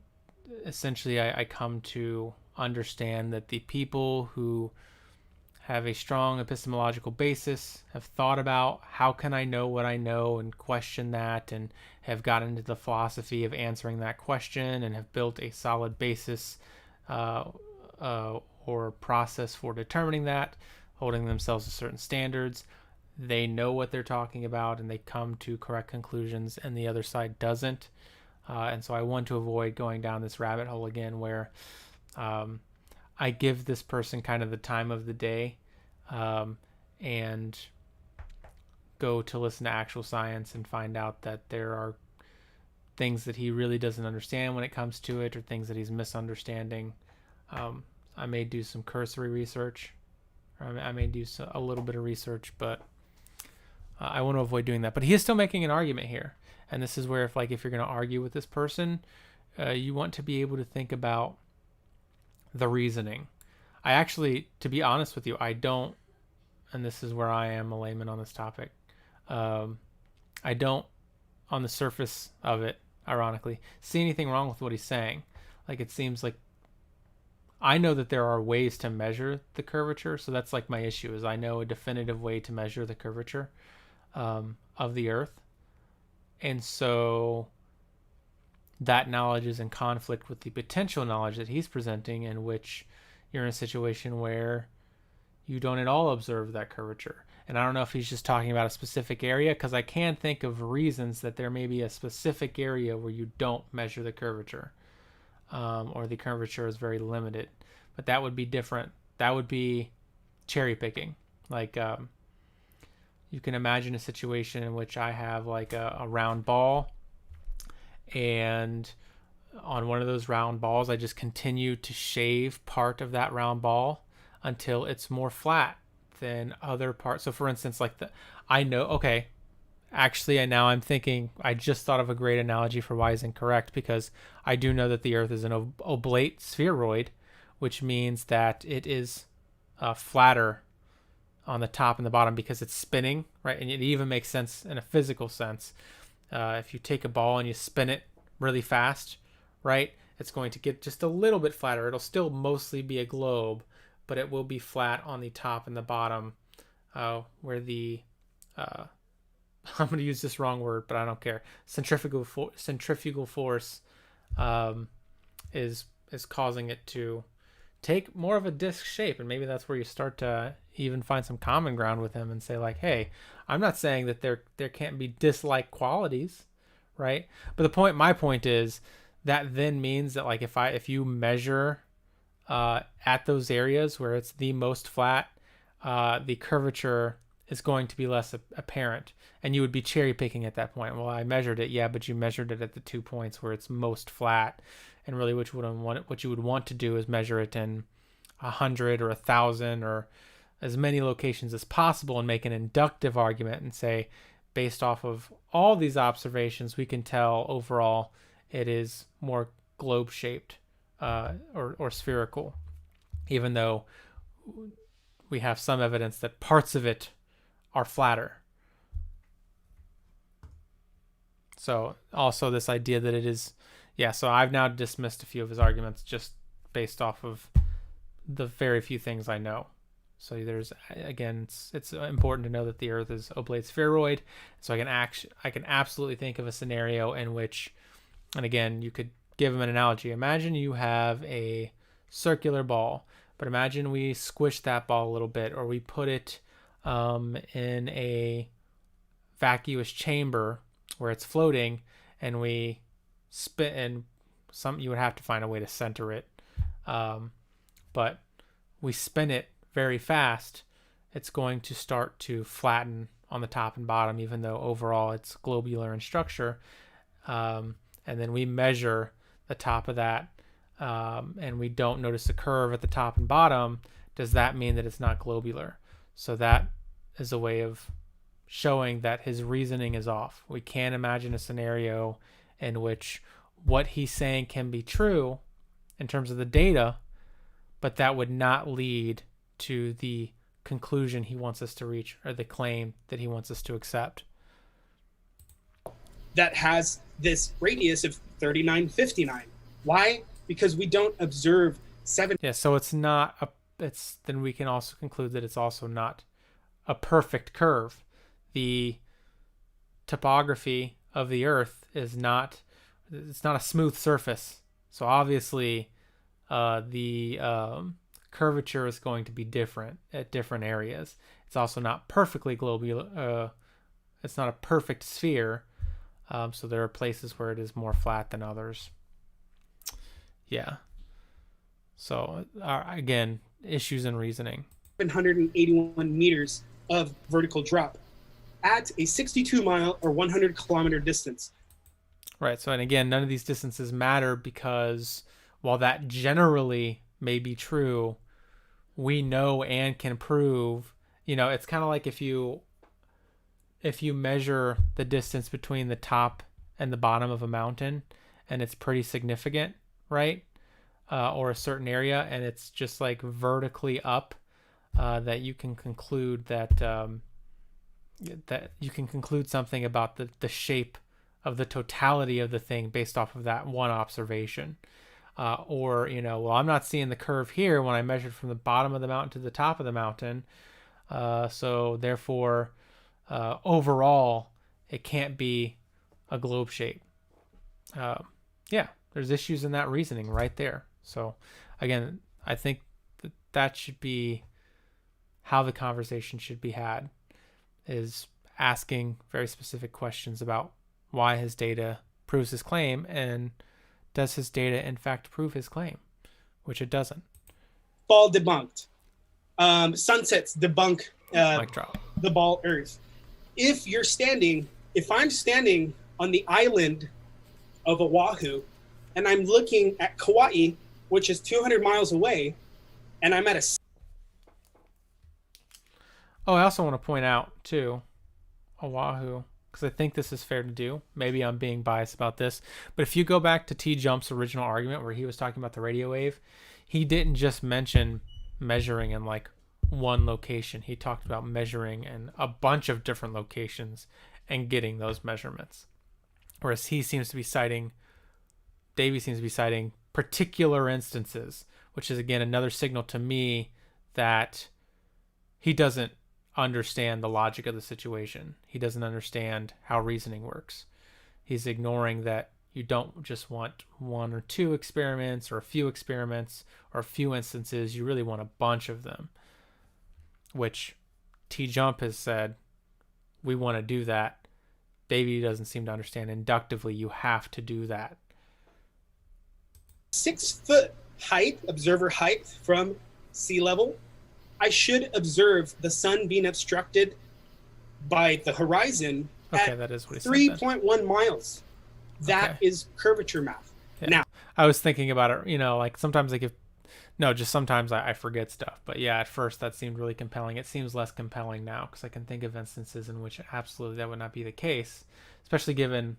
essentially I come to understand that the people who have a strong epistemological basis have thought about how can I know what I know and question that, and have gotten into the philosophy of answering that question and have built a solid basis or process for determining that, holding themselves to certain standards. They know what they're talking about and they come to correct conclusions, and the other side doesn't. And so I want to avoid going down this rabbit hole again where I give this person kind of the time of the day and go to listen to actual science and find out that there are things that he really doesn't understand when it comes to it, or things that he's misunderstanding. I may do some cursory research, or I may do a little bit of research, but I want to avoid doing that. But he is still making an argument here. And this is where if you're going to argue with this person, you want to be able to think about the reasoning. I actually, to be honest with you, I don't, and this is where I am a layman on this topic, I don't, on the surface of it, ironically, see anything wrong with what he's saying. Like, it seems like I know that there are ways to measure the curvature, so that's like my issue, is I know a definitive way to measure the curvature of the Earth. And so that knowledge is in conflict with the potential knowledge that he's presenting, in which you're in a situation where you don't at all observe that curvature. And I don't know if he's just talking about a specific area, because I can think of reasons that there may be a specific area where you don't measure the curvature, or the curvature is very limited. But that would be different. That would be cherry picking. Like, you can imagine a situation in which I have like a round ball, and on one of those round balls, I just continue to shave part of that round ball until it's more flat than other parts. So for instance, I'm thinking, I just thought of a great analogy for why is incorrect, because I do know that the Earth is an oblate spheroid, which means that it is flatter on the top and the bottom because it's spinning, right? And it even makes sense in a physical sense. If you take a ball and you spin it really fast, right, it's going to get just a little bit flatter. It'll still mostly be a globe, but it will be flat on the top and the bottom, where the I'm going to use this wrong word, but I don't care. Centrifugal force is causing it to take more of a disc shape. And maybe that's where you start to even find some common ground with him and say, like, hey, I'm not saying that there can't be disc-like qualities, right? But my point is that then means that, like, if you measure at those areas where it's the most flat, the curvature is going to be less apparent, and you would be cherry picking at that point. Well, I measured it, yeah, but you measured it at the 2 points where it's most flat, and really what you would want to do is measure it in 100 or 1,000 or as many locations as possible, and make an inductive argument and say, based off of all these observations, we can tell overall it is more globe shaped or spherical, even though we have some evidence that parts of it are flatter. So also this idea that it is, yeah, so I've now dismissed a few of his arguments just based off of the very few things I know. So there's, again, it's important to know that the Earth is oblate spheroid. So I can absolutely think of a scenario in which, and again, you could give him an analogy. Imagine you have a circular ball, but imagine we squish that ball a little bit, or we put it in a vacuous chamber where it's floating, and we spin, and you would have to find a way to center it. But we spin it very fast, it's going to start to flatten on the top and bottom, even though overall it's globular in structure. And then we measure the top of that, and we don't notice a curve at the top and bottom. Does that mean that it's not globular? So that is a way of showing that his reasoning is off. We can't imagine a scenario in which what he's saying can be true in terms of the data, but that would not lead to the conclusion he wants us to reach, or the claim that he wants us to accept. That has this radius of 3959. Why? Because we don't observe 7. Yeah, so it's not then we can also conclude that it's also not a perfect curve. The topography of the Earth it's not a smooth surface. So obviously the curvature is going to be different at different areas. It's also not perfectly globular. It's not a perfect sphere. So there are places where it is more flat than others. Yeah. So again, issues in reasoning. 781 meters of vertical drop at a 62 mile or 100 kilometer distance. Right. So, and again, none of these distances matter, because while that generally may be true, we know and can prove, it's kind of like if you measure the distance between the top and the bottom of a mountain, and it's pretty significant, right? Or a certain area, and it's just like vertically up, that you can conclude that you can conclude something about the shape of the totality of the thing based off of that one observation. Or, well, I'm not seeing the curve here when I measured from the bottom of the mountain to the top of the mountain. So therefore, overall, it can't be a globe shape. Yeah, there's issues in that reasoning right there. So again, I think that should be how the conversation should be had, is asking very specific questions about why his data proves his claim, and does his data in fact prove his claim, which it doesn't. Ball debunked. Sunsets debunk Mic drop. the ball Earth. If I'm standing on the island of Oahu, and I'm looking at Kauai, which is 200 miles away, and I'm at a... Oh, I also want to point out, too, Oahu, because I think this is fair to do. Maybe I'm being biased about this, but if you go back to T-Jump's original argument where he was talking about the radio wave, he didn't just mention measuring in like one location. He talked about measuring in a bunch of different locations and getting those measurements. Whereas Davey seems to be citing particular instances, which is again another signal to me that he doesn't understand the logic of the situation. He doesn't understand how reasoning works. He's ignoring that you don't just want one or two experiments or a few experiments or a few instances. You really want a bunch of them, which T-Jump has said, we want to do that. Davey doesn't seem to understand inductively you have to do that. 6 foot height, observer height from sea level, I should observe the sun being obstructed by the horizon at that is what he 3.1 miles. That is curvature math. Yeah. Now, I was thinking about it, like sometimes sometimes I forget stuff. But yeah, at first that seemed really compelling. It seems less compelling now because I can think of instances in which absolutely that would not be the case, especially given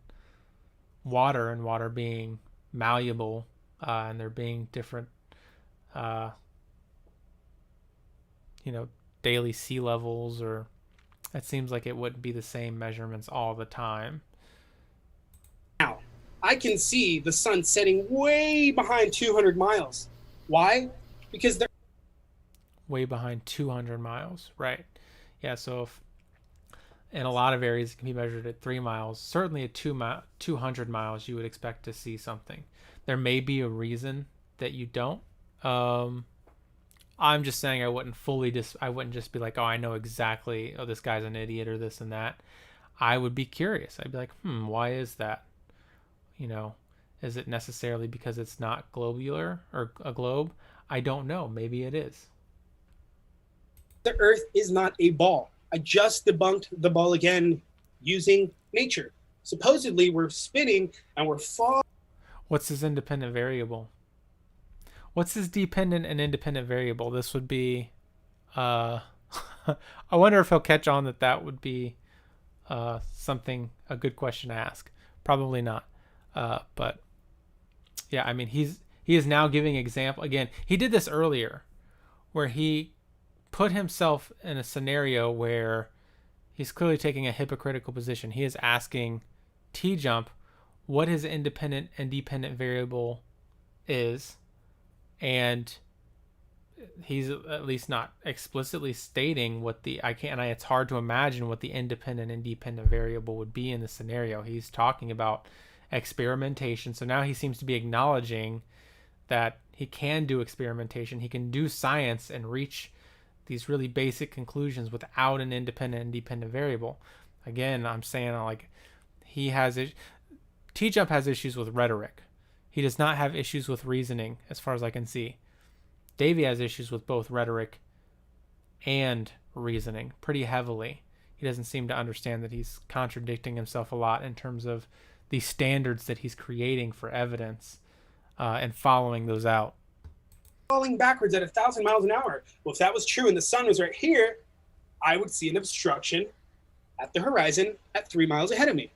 water being malleable and there being different daily sea levels, or it seems like it wouldn't be the same measurements all the time. Now, I can see the sun setting way behind 200 miles. Why? Because they're Way behind 200 miles, right? Yeah, so if in a lot of areas it can be measured at 3 miles, certainly at 200 miles you would expect to see something. There may be a reason that you don't. I'm just saying I wouldn't just be like, oh, I know exactly, oh, this guy's an idiot or this and that. I would be curious. I'd be like, why is that? You know, is it necessarily because it's not globular or a globe? I don't know. Maybe it is. the Earth is not a ball. I just debunked the ball again using nature. Supposedly, we're spinning and we're falling. What's his independent variable? What's his dependent and independent variable? This would be, I wonder if he'll catch on that would be a good question to ask. Probably not. But yeah, I mean, he is now giving example. Again, he did this earlier where he put himself in a scenario where he's clearly taking a hypocritical position. He is asking T-Jump what his independent and dependent variable is, and he's at least not explicitly stating what it's hard to imagine what the independent and dependent variable would be in the scenario. He's talking about experimentation. So now he seems to be acknowledging that he can do experimentation. He can do science and reach these really basic conclusions without an independent and dependent variable. Again, I'm saying T-Jump has issues with rhetoric. He does not have issues with reasoning, as far as I can see. Davey has issues with both rhetoric and reasoning pretty heavily. He doesn't seem to understand that he's contradicting himself a lot in terms of the standards that he's creating for evidence and following those out. Falling backwards at 1,000 miles an hour. Well, if that was true and the sun was right here, I would see an obstruction at the horizon at 3 miles ahead of me.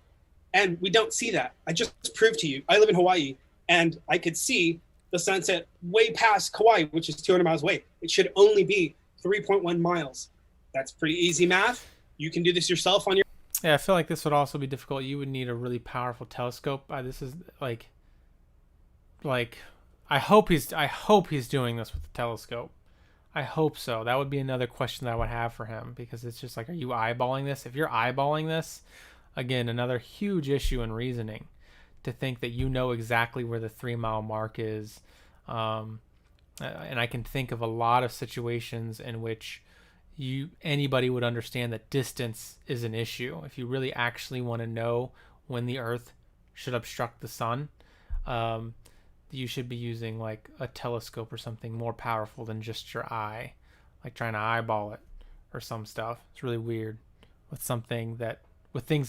And we don't see that. I just proved to you. I live in Hawaii, and I could see the sunset way past Kauai, which is 200 miles away. It should only be 3.1 miles. That's pretty easy math. You can do this yourself on your... Yeah, I feel like this would also be difficult. You would need a really powerful telescope. This is like I hope he's doing this with the telescope. I hope so. That would be another question that I would have for him, because it's just like, are you eyeballing this? If you're eyeballing this, again, another huge issue in reasoning, to think that you know exactly where the 3 mile mark is. And I can think of a lot of situations in which anybody would understand that distance is an issue. If you really actually want to know when the Earth should obstruct the sun, you should be using like a telescope or something more powerful than just your eye, like trying to eyeball it or some stuff. It's really weird with things that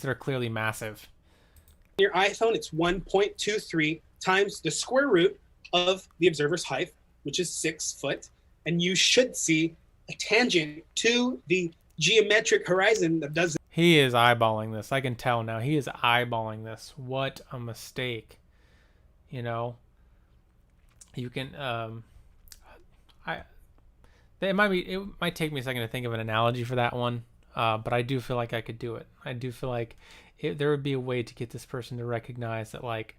are clearly massive. Your iPhone, it's 1.23 times the square root of the observer's height, which is 6 foot, and you should see a tangent to the geometric horizon that does. He is eyeballing this. I can tell now. He is eyeballing this. What a mistake. You know, you can. It might take me a second to think of an analogy for that one, but I do feel like I could do it. I do feel like there would be a way to get this person to recognize that like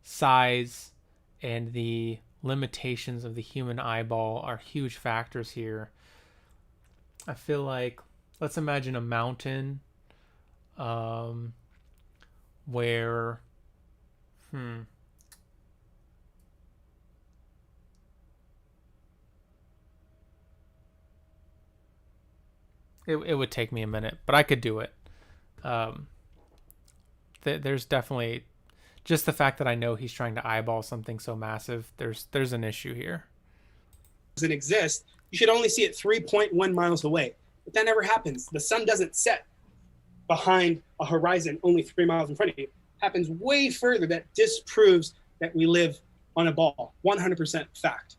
size and the limitations of the human eyeball are huge factors here. I feel like, let's imagine a mountain where it would take me a minute, but I could do it. There's definitely just the fact that I know he's trying to eyeball something so massive. There's an issue here. Doesn't exist. You should only see it 3.1 miles away, but that never happens. The sun doesn't set behind a horizon only 3 miles in front of you. It happens way further. That disproves that we live on a ball. 100% fact.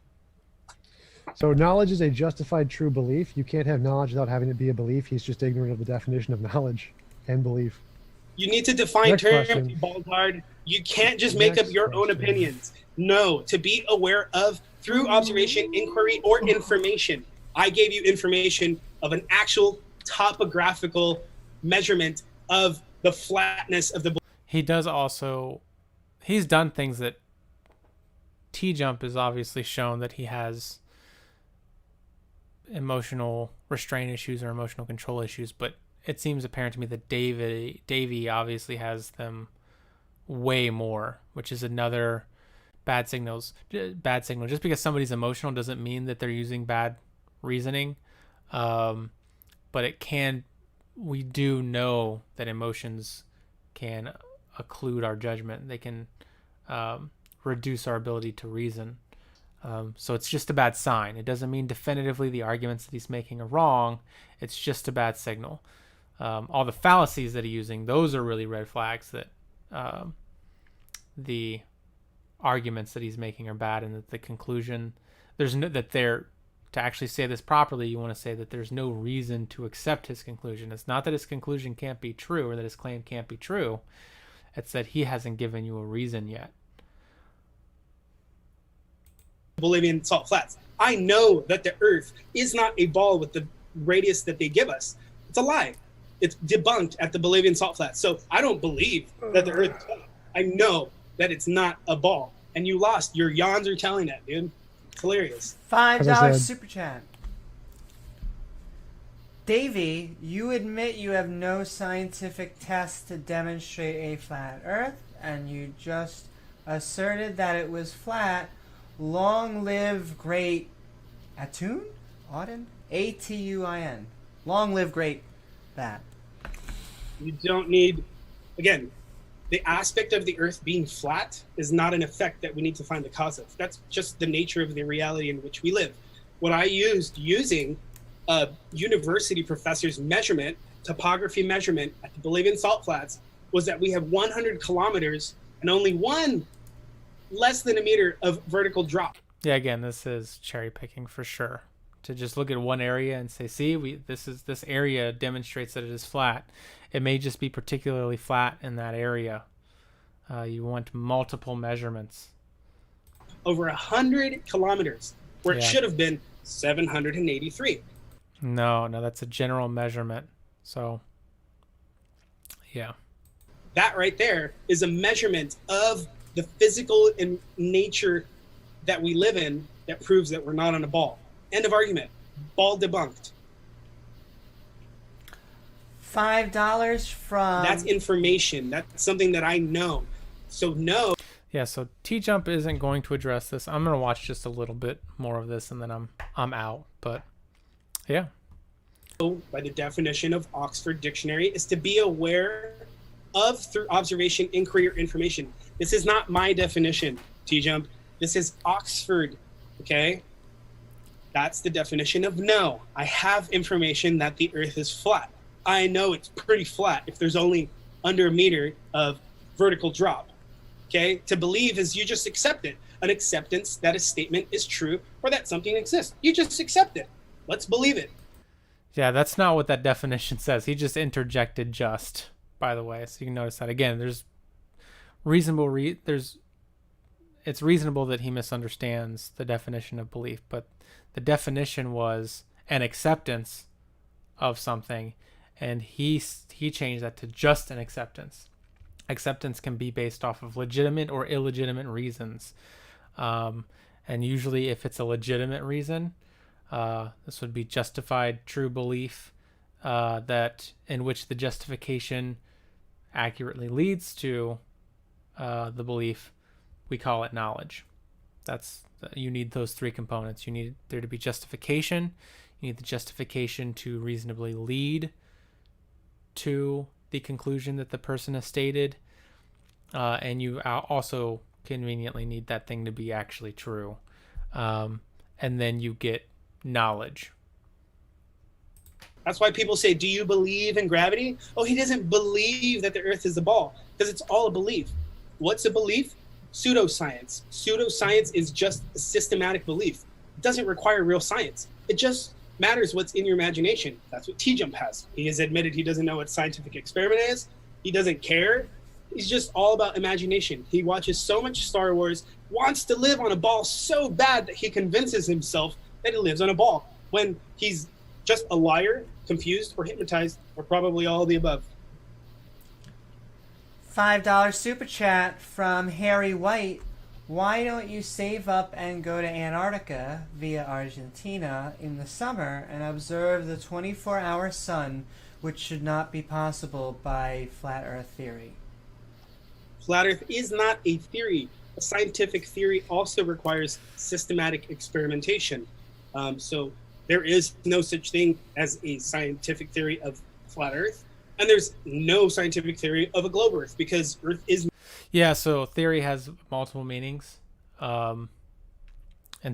So knowledge is a justified true belief. You can't have knowledge without having it be a belief. He's just ignorant of the definition of knowledge and belief. You need to define Next terms, question. Ballard. You can't just make up your own opinions. No, to be aware of through observation, inquiry, or information. I gave you information. of an actual topographical measurement of the flatness of the ball. He does also, he's done things that T-Jump is obviously shown that he has emotional restraint issues or emotional control issues, but it seems apparent to me that Davey obviously has them way more, which is another bad signal. Just because somebody's emotional doesn't mean that they're using bad reasoning, but we do know that emotions can occlude our judgment. They can reduce our ability to reason. So it's just a bad sign. It doesn't mean definitively the arguments that he's making are wrong. It's just a bad signal. All the fallacies that he's using, those are really red flags that the arguments that he's making are bad, and that the conclusion, to actually say this properly, you want to say that there's no reason to accept his conclusion. It's not that his conclusion can't be true or that his claim can't be true. It's that he hasn't given you a reason yet. Bolivian salt flats. I know that the Earth is not a ball with the radius that they give us. It's a lie. It's debunked at the Bolivian salt flats. So I don't believe that the Earth, I know that it's not a ball. And you lost. Your yawns are telling that, dude. It's hilarious. $5 super chat. Davey, you admit you have no scientific tests to demonstrate a flat Earth, and you just asserted that it was flat. Long live great Atun? Auden? A-T-U-I-N. Long live great that. You don't need, again, the aspect of the Earth being flat is not an effect that we need to find the cause of. That's just the nature of the reality in which we live. What I used using a university professor's measurement, topography measurement at the Bolivian salt flats, was that we have 100 kilometers and only one less than a meter of vertical drop. Yeah, again, this is cherry picking for sure. To just look at one area and say, see, this area demonstrates that it is flat. It may just be particularly flat in that area. You want multiple measurements. Over 100 kilometers, where it should have been 783. No, that's a general measurement. So, yeah. That right there is a measurement of the physical and nature that we live in that proves that we're not on a ball. End of argument. Ball debunked. $5 from... That's information. That's something that I know. So no. Yeah, so T-Jump isn't going to address this. I'm going to watch just a little bit more of this and then I'm out. But yeah. By the definition of Oxford Dictionary is to be aware of through observation, inquiry, or information. This is not my definition, T-Jump. This is Oxford, okay? That's the definition of no. I have information that the Earth is flat. I know it's pretty flat if there's only under a meter of vertical drop, okay? To believe is you just accept it. An acceptance that a statement is true or that something exists. You just accept it. Let's believe it. Yeah, that's not what that definition says. He just interjected just, by the way. So you can notice that. Again, there's reasonable it's reasonable that he misunderstands the definition of belief, but the definition was an acceptance of something, and he changed that to just an acceptance. Acceptance can be based off of legitimate or illegitimate reasons, and usually if it's a legitimate reason, this would be justified true belief, that in which the justification accurately leads to the belief. We call it knowledge. You need those three components. You need there to be justification. You need the justification to reasonably lead to the conclusion that the person has stated. And you also conveniently need that thing to be actually true. And then you get knowledge. That's why people say, do you believe in gravity? Oh, he doesn't believe that the Earth is a ball, because it's all a belief. What's a belief? Pseudoscience. Pseudoscience is just a systematic belief. It doesn't require real science. It just matters what's in your imagination. That's what T-Jump has. He has admitted he doesn't know what scientific experiment is. He doesn't care. He's just all about imagination. He watches so much Star Wars, wants to live on a ball so bad that he convinces himself that he lives on a ball when he's just a liar, confused, or hypnotized, or probably all of the above. $5 super chat from Harry White. Why don't you save up and go to Antarctica via Argentina in the summer and observe the 24-hour sun, which should not be possible by flat earth theory? Flat Earth is not a theory. A scientific theory also requires systematic experimentation. So there is no such thing as a scientific theory of flat Earth, and there's no scientific theory of a globe Earth, because Earth is... Yeah, so theory has multiple meanings. In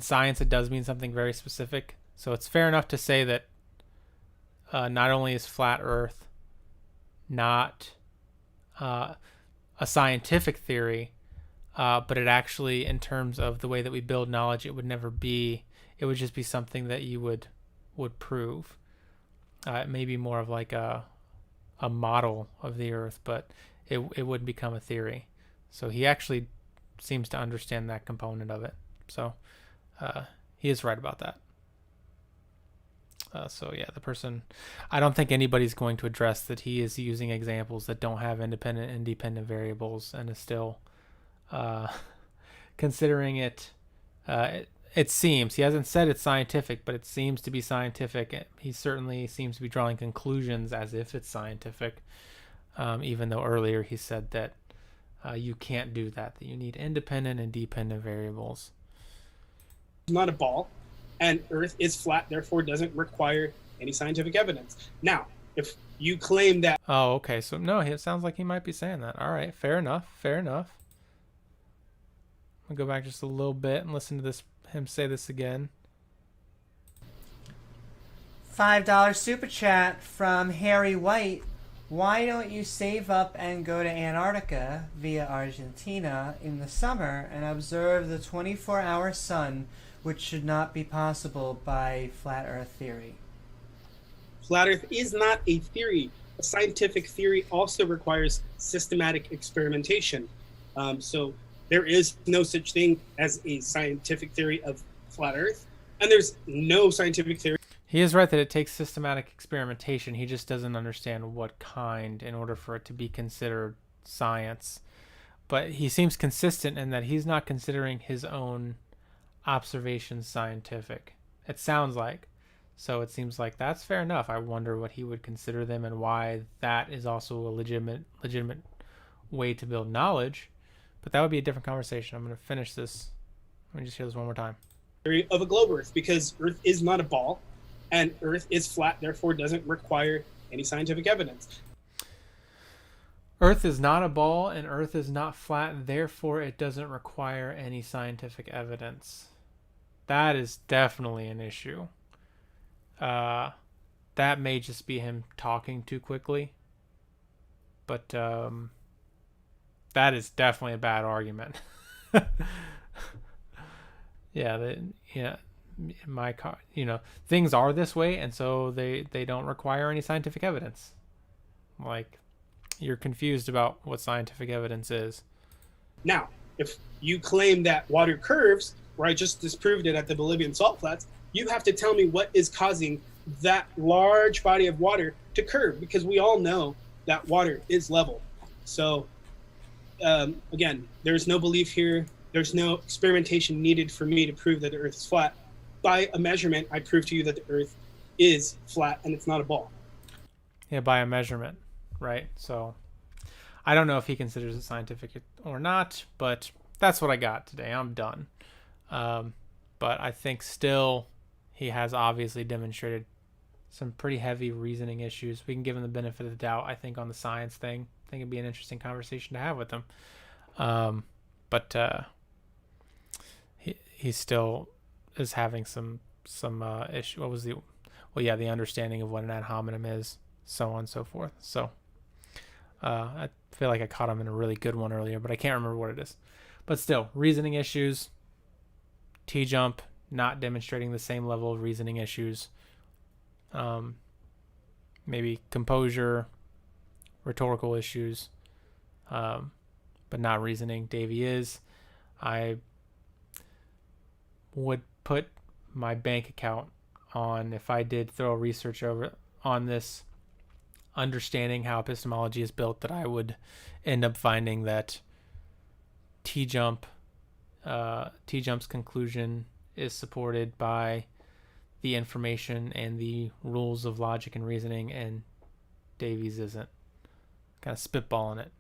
science, it does mean something very specific. So it's fair enough to say that not only is flat Earth not a scientific theory, but it actually, in terms of the way that we build knowledge, it would never be. It would just be something that you would prove. It may be more of like a model of the Earth, but it wouldn't become a theory. So he actually seems to understand that component of it. So he is right about that. So yeah, the person, I don't think anybody's going to address that he is using examples that don't have independent and dependent variables and is still considering it. It seems, he hasn't said it's scientific, but it seems to be scientific. He certainly seems to be drawing conclusions as if it's scientific, even though earlier he said that you can't do that you need independent and dependent variables. Not a ball, and Earth is flat, therefore doesn't require any scientific evidence. Now, if you claim that... Oh, okay. So no, it sounds like he might be saying that. All right, fair enough. I'll go back just a little bit and listen to him say this again. $5 super chat from Harry White. Why don't you save up and go to Antarctica via Argentina in the summer and observe the 24-hour sun, which should not be possible by flat earth theory? Flat Earth is not a theory. A scientific theory also requires systematic experimentation. So there is no such thing as a scientific theory of flat Earth, and there's no scientific theory... He is right that it takes systematic experimentation. He just doesn't understand what kind in order for it to be considered science. But he seems consistent in that he's not considering his own observations scientific. It sounds like. So it seems like that's fair enough. I wonder what he would consider them and why that is also a legitimate way to build knowledge. But that would be a different conversation. I'm going to finish this. Let me just hear this one more time. ...of a globe Earth, because Earth is not a ball, and Earth is flat, therefore doesn't require any scientific evidence. Earth is not a ball, and Earth is not flat, therefore it doesn't require any scientific evidence. That is definitely an issue. That may just be him talking too quickly, but that is definitely a bad argument. My car, things are this way, and so they don't require any scientific evidence. Like, you're confused about what scientific evidence is. Now, if you claim that water curves, where I just disproved it at the Bolivian salt flats, you have to tell me what is causing that large body of water to curve, because we all know that water is level. So, again, there's no belief here. There's no experimentation needed for me to prove that the Earth is flat. By a measurement, I prove to you that the Earth is flat and it's not a ball. Yeah, by a measurement, right? So I don't know if he considers it scientific or not, but that's what I got today. I'm done. But I think still he has obviously demonstrated some pretty heavy reasoning issues. We can give him the benefit of the doubt, I think, on the science thing. I think it'd be an interesting conversation to have with him. But he still is having some issue. What was the understanding of what an ad hominem is, so on and so forth. So I feel like I caught him in a really good one earlier, but I can't remember what it is. But still, reasoning issues. T-Jump not demonstrating the same level of reasoning issues. Maybe composure, rhetorical issues, but not reasoning. Davey is. I would put my bank account on, if I did throw research over on this, understanding how epistemology is built, that I would end up finding that T-Jump's conclusion is supported by the information and the rules of logic and reasoning, and Davies isn't. Kind of spitballing it.